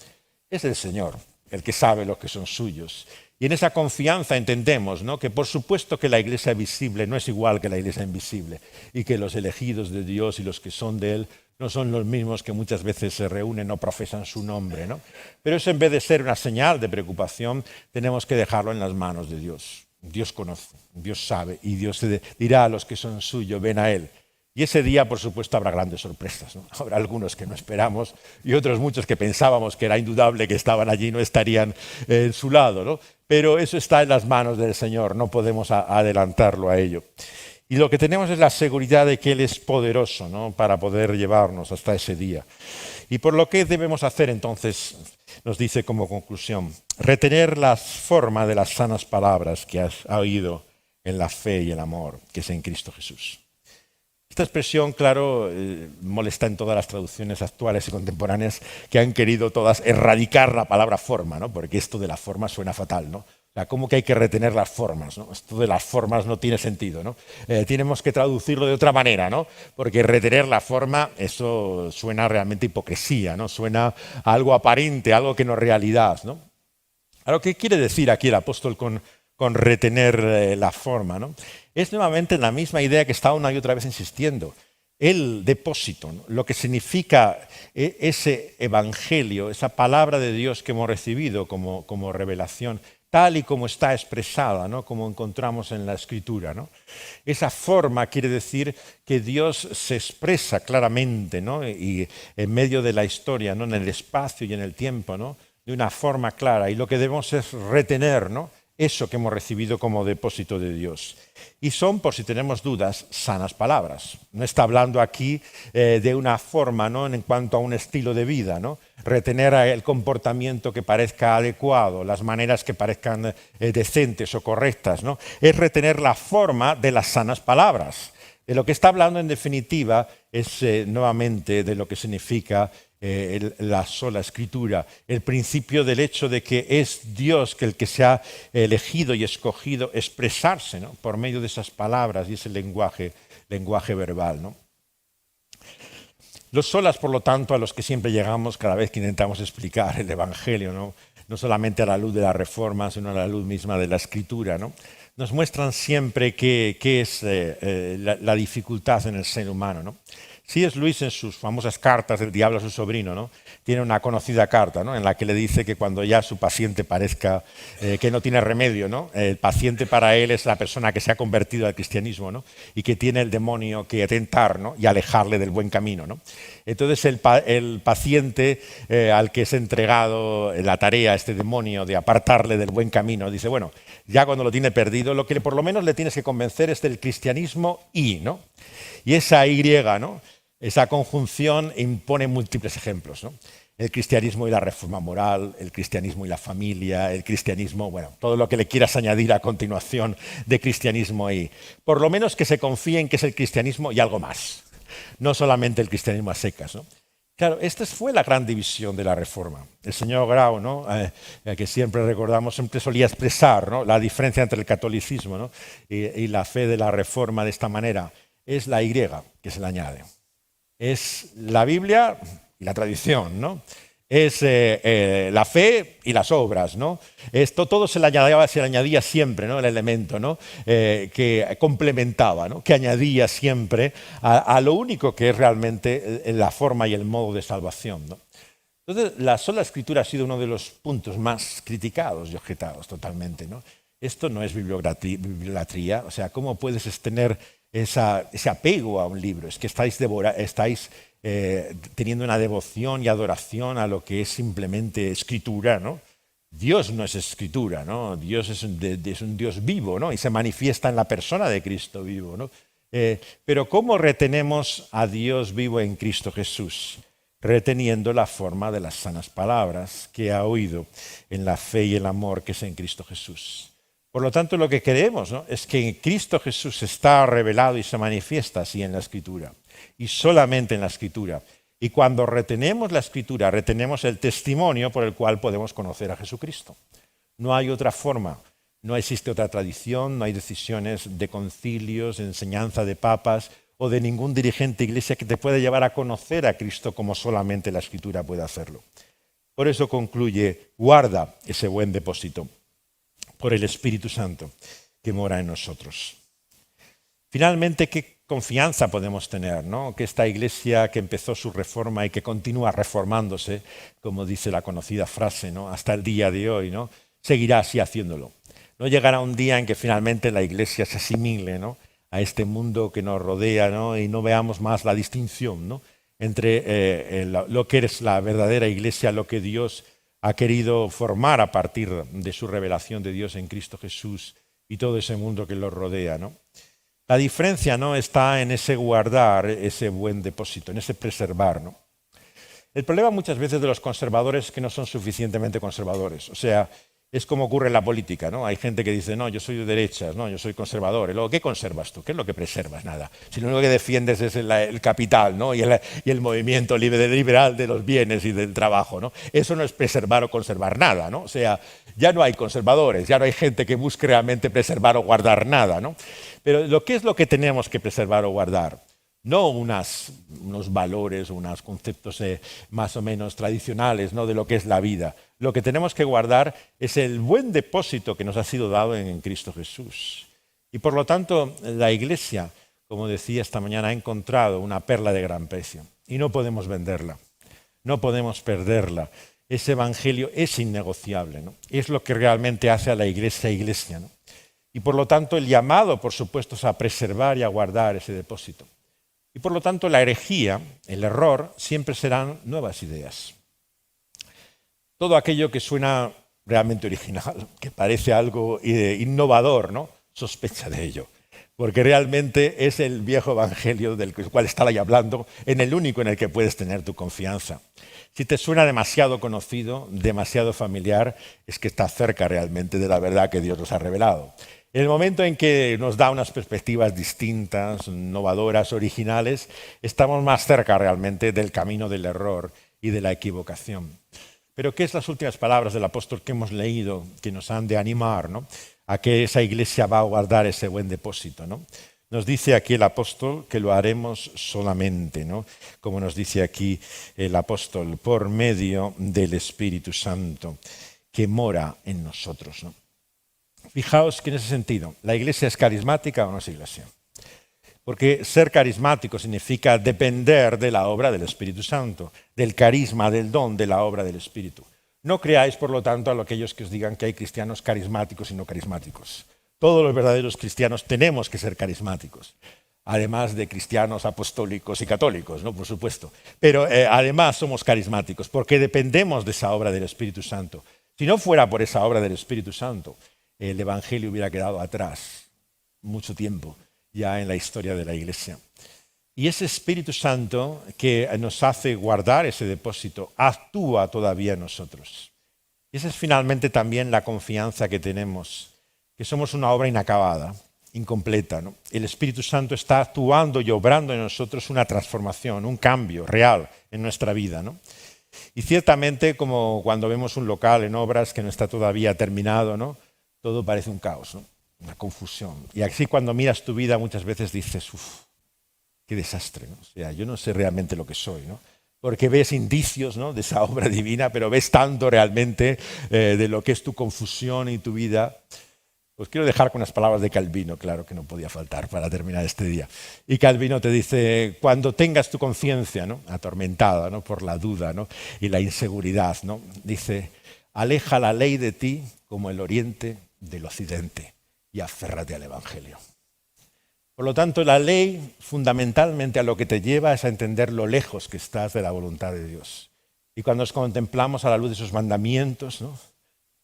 Es el Señor el que sabe lo que son suyos. Y en esa confianza entendemos, ¿no?, que por supuesto que la iglesia visible no es igual que la iglesia invisible y que los elegidos de Dios y los que son de Él no son los mismos que muchas veces se reúnen o profesan su nombre, ¿no? Pero eso, en vez de ser una señal de preocupación, tenemos que dejarlo en las manos de Dios. Dios conoce, Dios sabe y Dios dirá a los que son suyos, ven a Él. Y ese día, por supuesto, habrá grandes sorpresas, ¿no? Habrá algunos que no esperamos y otros muchos que pensábamos que era indudable que estaban allí y no estarían en su lado, ¿no? Pero eso está en las manos del Señor, no podemos adelantarlo a ello. Y lo que tenemos es la seguridad de que Él es poderoso, ¿no?, para poder llevarnos hasta ese día. Y por lo que debemos hacer entonces, nos dice como conclusión, retener la forma de las sanas palabras que has oído en la fe y el amor que es en Cristo Jesús. Esta expresión, claro, molesta en todas las traducciones actuales y contemporáneas que han querido todas erradicar la palabra forma, ¿no?, porque esto de la forma suena fatal, ¿no? O sea, ¿cómo que hay que retener las formas, ¿no? Esto de las formas no tiene sentido, ¿no? Tenemos que traducirlo de otra manera, ¿no? Porque retener la forma, eso suena realmente a hipocresía, ¿no? Suena a algo aparente, algo que no es realidad, ¿no? Ahora, ¿qué quiere decir aquí el apóstol con retener la forma, ¿no? Es nuevamente la misma idea que está una y otra vez insistiendo. el depósito, ¿no? Lo que significa ese evangelio, esa palabra de Dios que hemos recibido como revelación, tal y como está expresada, ¿no? Como encontramos en la Escritura, ¿no? Esa forma quiere decir que Dios se expresa claramente, ¿no? Y en medio de la historia, ¿no? En el espacio y en el tiempo, ¿no? De una forma clara. Y lo que debemos es retener, ¿no? Eso que hemos recibido como depósito de Dios. Y son, por si tenemos dudas, sanas palabras. No está hablando aquí de una forma, ¿no? En cuanto a un estilo de vida, ¿no? Retener el comportamiento que parezca adecuado, las maneras que parezcan decentes o correctas, ¿no? Es retener la forma de las sanas palabras. De lo que está hablando en definitiva es nuevamente de lo que significa la sola escritura, el principio del hecho de que es Dios el que se ha elegido y escogido expresarse, ¿no? Por medio de esas palabras y ese lenguaje verbal, ¿no? Los solas, por lo tanto, a los que siempre llegamos cada vez que intentamos explicar el Evangelio, no solamente a la luz de la Reforma, sino a la luz misma de la Escritura, ¿no? Nos muestran siempre qué es la dificultad en el ser humano, ¿no? C.S. Lewis, en sus famosas cartas del diablo a su sobrino, ¿no? Tiene una conocida carta, ¿no? En la que le dice que cuando ya su paciente parezca que no tiene remedio, ¿no? El paciente para él es la persona que se ha convertido al cristianismo, ¿no? Y que tiene el demonio que tentar, ¿no? Y alejarle del buen camino, ¿no? Entonces el paciente al que es entregado la tarea, este demonio, de apartarle del buen camino, dice, bueno, ya cuando lo tiene perdido, lo que por lo menos le tienes que convencer es del cristianismo ¿no? Y esa Y, ¿no? Esa conjunción impone múltiples ejemplos, ¿no? El cristianismo y la reforma moral, el cristianismo y la familia, el cristianismo, bueno, todo lo que le quieras añadir a continuación de cristianismo ahí. Por lo menos que se confíe en que es el cristianismo y algo más, no solamente el cristianismo a secas, ¿no? Claro, esta fue la gran división de la Reforma. El señor Grau, ¿no? Que siempre recordamos, siempre solía expresar, ¿no? La diferencia entre el catolicismo, ¿no? y la fe de la Reforma de esta manera. Es la Y que se le añade. Es la Biblia y la tradición, ¿no? Es la fe y las obras, ¿no? Esto todo se le añadía siempre, ¿no? El elemento, ¿no? Que complementaba, ¿no? Que añadía siempre a lo único que es realmente la forma y el modo de salvación, ¿no? Entonces, la sola escritura ha sido uno de los puntos más criticados y objetados totalmente, ¿no? Esto no es bibliolatría, o sea, ¿cómo puedes tener ese apego a un libro? Es que estáis teniendo una devoción y adoración a lo que es simplemente escritura, ¿no? Dios no es escritura, ¿no? Dios es un Dios vivo, ¿no? Y se manifiesta en la persona de Cristo vivo, ¿no? Pero ¿cómo retenemos a Dios vivo en Cristo Jesús? Reteniendo la forma de las sanas palabras que ha oído en la fe y el amor que es en Cristo Jesús. Por lo tanto, lo que creemos, ¿no? Es que en Cristo Jesús está revelado y se manifiesta así en la Escritura, y solamente en la Escritura. Y cuando retenemos la Escritura, retenemos el testimonio por el cual podemos conocer a Jesucristo. No hay otra forma, no existe otra tradición, no hay decisiones de concilios, de enseñanza de papas o de ningún dirigente iglesia que te pueda llevar a conocer a Cristo como solamente la Escritura puede hacerlo. Por eso concluye, guarda ese buen depósito por el Espíritu Santo que mora en nosotros. Finalmente, ¿qué confianza podemos tener, ¿no? Que esta iglesia que empezó su reforma y que continúa reformándose, como dice la conocida frase, ¿no? Hasta el día de hoy, ¿no? Seguirá así haciéndolo. No llegará un día en que finalmente la iglesia se asimile, ¿no? A este mundo que nos rodea, ¿no? Y no veamos más la distinción, ¿no? Entre lo que es la verdadera iglesia, lo que Dios ha querido formar a partir de su revelación de Dios en Cristo Jesús y todo ese mundo que lo rodea, ¿no? La diferencia, ¿no? Está en ese guardar ese buen depósito, en ese preservar, ¿no? El problema muchas veces de los conservadores es que no son suficientemente conservadores. O sea, es como ocurre en la política, ¿no? Hay gente que dice, no, yo soy de derechas, no, yo soy conservador. Y luego, ¿qué conservas tú? ¿Qué es lo que preservas? Nada. Si lo único que defiendes es el capital, ¿no? Y el movimiento liberal de los bienes y del trabajo, ¿no? Eso no es preservar o conservar nada, ¿no? O sea, ya no hay conservadores, ya no hay gente que busque realmente preservar o guardar nada, ¿no? Pero ¿qué es lo que tenemos que preservar o guardar? No unos valores o unos conceptos más o menos tradicionales, ¿no? De lo que es la vida. Lo que tenemos que guardar es el buen depósito que nos ha sido dado en Cristo Jesús. Y por lo tanto, la Iglesia, como decía esta mañana, ha encontrado una perla de gran precio y no podemos venderla, no podemos perderla. Ese evangelio es innegociable, ¿no? Es lo que realmente hace a la iglesia, ¿no? Y por lo tanto el llamado, por supuesto, es a preservar y a guardar ese depósito. Y por lo tanto la herejía, el error, siempre serán nuevas ideas. Todo aquello que suena realmente original, que parece algo innovador, ¿no? Sospecha de ello. Porque realmente es el viejo evangelio del cual estaba ahí hablando, en el único en el que puedes tener tu confianza. Si te suena demasiado conocido, demasiado familiar, es que estás cerca realmente de la verdad que Dios nos ha revelado. En el momento en que nos da unas perspectivas distintas, innovadoras, originales, estamos más cerca realmente del camino del error y de la equivocación. Pero ¿qué es las últimas palabras del apóstol que hemos leído, que nos han de animar, ¿no?, a que esa iglesia va a guardar ese buen depósito, ¿no? Nos dice aquí el apóstol que lo haremos solamente, ¿no? Como nos dice aquí el apóstol, por medio del Espíritu Santo que mora en nosotros, ¿no? Fijaos que en ese sentido, ¿la iglesia es carismática o no es iglesia? Porque ser carismático significa depender de la obra del Espíritu Santo, del carisma, del don de la obra del Espíritu. No creáis, por lo tanto, a aquellos que os digan que hay cristianos carismáticos y no carismáticos. Todos los verdaderos cristianos tenemos que ser carismáticos, además de cristianos apostólicos y católicos, ¿no?, por supuesto. Pero además somos carismáticos porque dependemos de esa obra del Espíritu Santo. Si no fuera por esa obra del Espíritu Santo, el Evangelio hubiera quedado atrás mucho tiempo ya en la historia de la Iglesia. Y ese Espíritu Santo que nos hace guardar ese depósito actúa todavía en nosotros. Y esa es finalmente también la confianza que tenemos, que somos una obra inacabada, incompleta, ¿no? El Espíritu Santo está actuando y obrando en nosotros una transformación, un cambio real en nuestra vida, ¿no? Y ciertamente, como cuando vemos un local en obras que no está todavía terminado, ¿no?, todo parece un caos, ¿no?, una confusión. Y así cuando miras tu vida muchas veces dices, uff, qué desastre, ¿no? O sea, yo no sé realmente lo que soy, ¿no? Porque ves indicios, ¿no?, de esa obra divina, pero ves tanto realmente de lo que es tu confusión y tu vida. Pues quiero dejar con unas palabras de Calvino, claro que no podía faltar para terminar este día. Y Calvino te dice, cuando tengas tu conciencia, ¿no?, atormentada, ¿no?, por la duda, ¿no?, y la inseguridad, ¿no?, dice, aleja la ley de ti como el oriente del occidente y aférrate al Evangelio. Por lo tanto, la ley fundamentalmente a lo que te lleva es a entender lo lejos que estás de la voluntad de Dios. Y cuando nos contemplamos a la luz de sus mandamientos, ¿no?,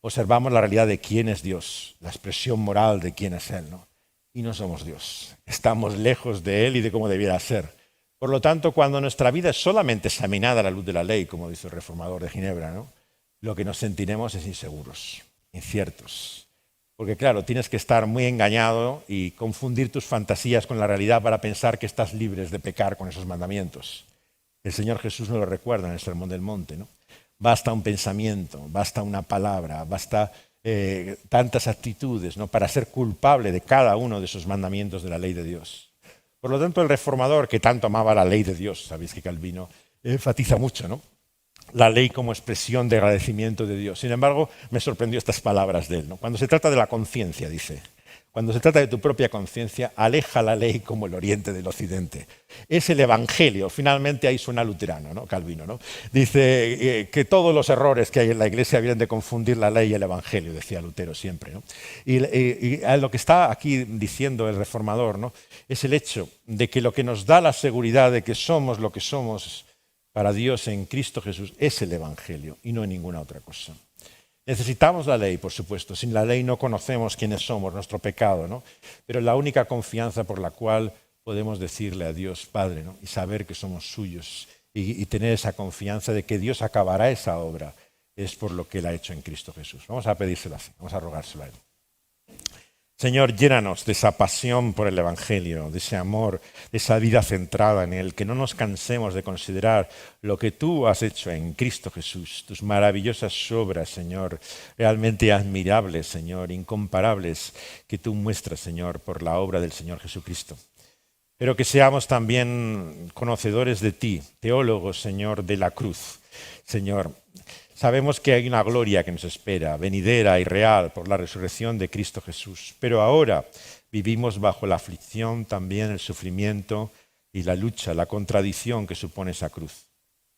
observamos la realidad de quién es Dios, la expresión moral de quién es Él, ¿no? Y no somos Dios, estamos lejos de Él y de cómo debiera ser. Por lo tanto, cuando nuestra vida es solamente examinada a la luz de la ley, como dice el reformador de Ginebra, ¿no?, lo que nos sentiremos es inseguros, inciertos. Porque claro, tienes que estar muy engañado y confundir tus fantasías con la realidad para pensar que estás libre de pecar con esos mandamientos. El Señor Jesús nos lo recuerda en el Sermón del Monte, ¿no? Basta un pensamiento, basta una palabra, basta tantas actitudes, ¿no?, para ser culpable de cada uno de esos mandamientos de la ley de Dios. Por lo tanto, el reformador, que tanto amaba la ley de Dios, sabéis que Calvino enfatiza mucho, ¿no?, la ley como expresión de agradecimiento de Dios. Sin embargo, me sorprendió estas palabras de él, ¿no? Cuando se trata de la conciencia, dice, cuando se trata de tu propia conciencia, aleja la ley como el oriente del occidente. Es el Evangelio, finalmente ahí suena luterano, ¿no?, Calvino, ¿no? Dice que todos los errores que hay en la Iglesia vienen de confundir la ley y el Evangelio, decía Lutero siempre, ¿no? Y lo que está aquí diciendo el reformador, ¿no?, es el hecho de que lo que nos da la seguridad de que somos lo que somos para Dios en Cristo Jesús es el Evangelio y no ninguna otra cosa. Necesitamos la ley, por supuesto. Sin la ley no conocemos quiénes somos, nuestro pecado, ¿no? Pero la única confianza por la cual podemos decirle a Dios Padre, ¿no?, y saber que somos suyos y tener esa confianza de que Dios acabará esa obra es por lo que Él ha hecho en Cristo Jesús. Vamos a pedírselo así, vamos a rogárselo a Él. Señor, llénanos de esa pasión por el Evangelio, de ese amor, de esa vida centrada en Él, que no nos cansemos de considerar lo que tú has hecho en Cristo Jesús, tus maravillosas obras, Señor, realmente admirables, Señor, incomparables, que tú muestras, Señor, por la obra del Señor Jesucristo. Pero que seamos también conocedores de ti, teólogos, Señor, de la cruz, Señor. Sabemos que hay una gloria que nos espera, venidera y real por la resurrección de Cristo Jesús. Pero ahora vivimos bajo la aflicción, también el sufrimiento y la lucha, la contradicción que supone esa cruz.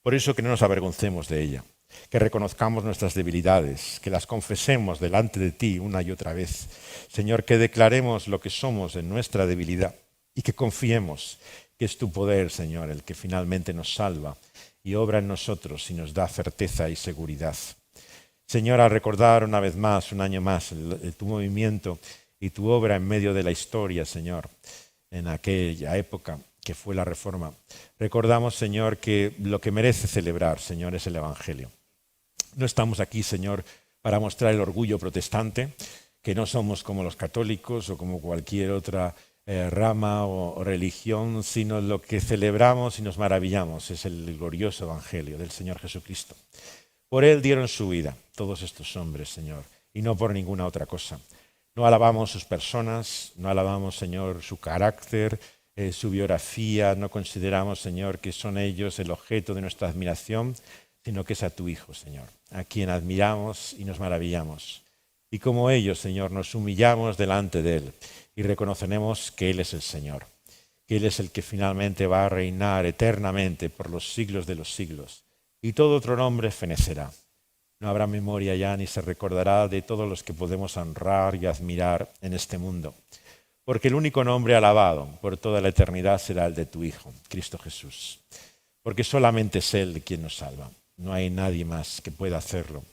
Por eso que no nos avergoncemos de ella, que reconozcamos nuestras debilidades, que las confesemos delante de ti una y otra vez. Señor, que declaremos lo que somos en nuestra debilidad y que confiemos que es tu poder, Señor, el que finalmente nos salva y obra en nosotros y nos da certeza y seguridad. Señor, al recordar una vez más, un año más, tu movimiento y tu obra en medio de la historia, Señor, en aquella época que fue la Reforma, recordamos, Señor, que lo que merece celebrar, Señor, es el Evangelio. No estamos aquí, Señor, para mostrar el orgullo protestante, que no somos como los católicos o como cualquier otra rama o religión, sino lo que celebramos y nos maravillamos es el glorioso Evangelio del Señor Jesucristo. Por Él dieron su vida todos estos hombres, Señor, y no por ninguna otra cosa. No alabamos sus personas, no alabamos, Señor, su carácter, su biografía, no consideramos, Señor, que son ellos el objeto de nuestra admiración, sino que es a tu Hijo, Señor, a quien admiramos y nos maravillamos. Y como ellos, Señor, nos humillamos delante de Él y reconoceremos que Él es el Señor, que Él es el que finalmente va a reinar eternamente por los siglos de los siglos. Y todo otro nombre fenecerá. No habrá memoria ya ni se recordará de todos los que podemos honrar y admirar en este mundo. Porque el único nombre alabado por toda la eternidad será el de tu Hijo, Cristo Jesús. Porque solamente es Él quien nos salva. No hay nadie más que pueda hacerlo.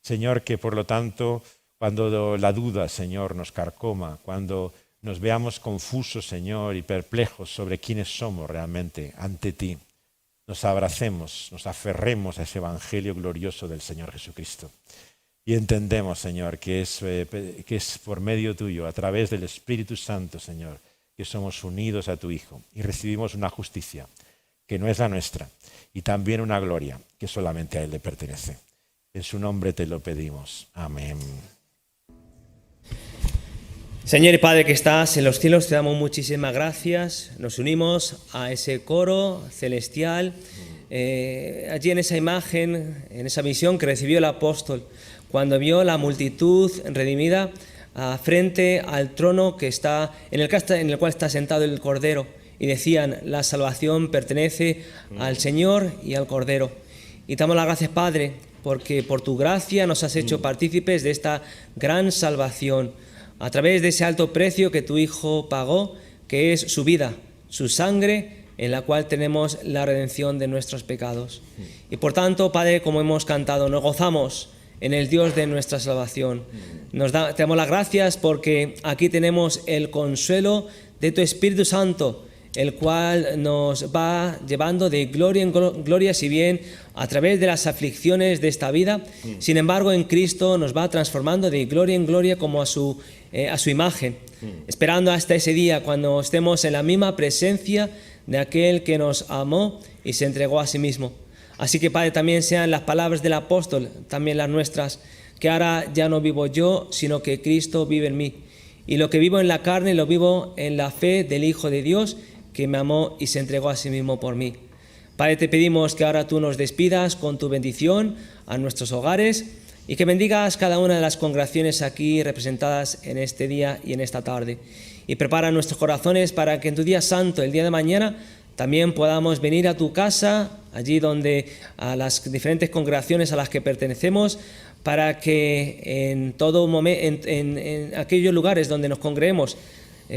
Señor, que por lo tanto, cuando la duda, Señor, nos carcoma, cuando nos veamos confusos, Señor, y perplejos sobre quiénes somos realmente ante ti, nos abracemos, nos aferremos a ese Evangelio glorioso del Señor Jesucristo. Y entendemos, Señor, que es por medio tuyo, a través del Espíritu Santo, Señor, que somos unidos a tu Hijo y recibimos una justicia que no es la nuestra y también una gloria que solamente a Él le pertenece. En su nombre te lo pedimos. Amén. Señor y Padre que estás en los cielos, te damos muchísimas gracias. Nos unimos a ese coro celestial, allí en esa imagen, en esa visión que recibió el apóstol, cuando vio la multitud redimida frente al trono que está, en el cual está sentado el Cordero, y decían: la salvación pertenece al Señor y al Cordero. Y te damos las gracias, Padre, porque por tu gracia nos has hecho partícipes de esta gran salvación, a través de ese alto precio que tu Hijo pagó, que es su vida, su sangre, en la cual tenemos la redención de nuestros pecados. Y por tanto, Padre, como hemos cantado, nos gozamos en el Dios de nuestra salvación. Te damos las gracias porque aquí tenemos el consuelo de tu Espíritu Santo, el cual nos va llevando de gloria en gloria, si bien a través de las aflicciones de esta vida, sin embargo en Cristo nos va transformando de gloria en gloria como a su imagen, esperando hasta ese día cuando estemos en la misma presencia de aquel que nos amó y se entregó a sí mismo. Así que, Padre, también sean las palabras del apóstol, también las nuestras, que ahora ya no vivo yo, sino que Cristo vive en mí. Y lo que vivo en la carne lo vivo en la fe del Hijo de Dios, que me amó y se entregó a sí mismo por mí. Padre, te pedimos que ahora tú nos despidas con tu bendición a nuestros hogares y que bendigas cada una de las congregaciones aquí representadas en este día y en esta tarde. Y prepara nuestros corazones para que en tu día santo, el día de mañana, también podamos venir a tu casa, allí donde a las diferentes congregaciones a las que pertenecemos, para que en todo momento, en aquellos lugares donde nos congreguemos,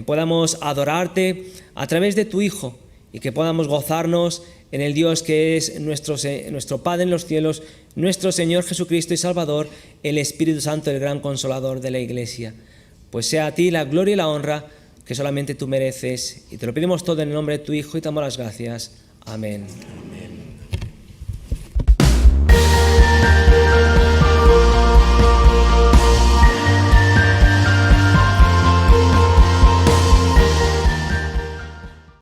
podamos adorarte a través de tu Hijo y que podamos gozarnos en el Dios que es nuestro Padre en los cielos, nuestro Señor Jesucristo y Salvador, el Espíritu Santo, el gran Consolador de la Iglesia. Pues sea a ti la gloria y la honra que solamente tú mereces, y te lo pedimos todo en el nombre de tu Hijo y te damos las gracias. Amén.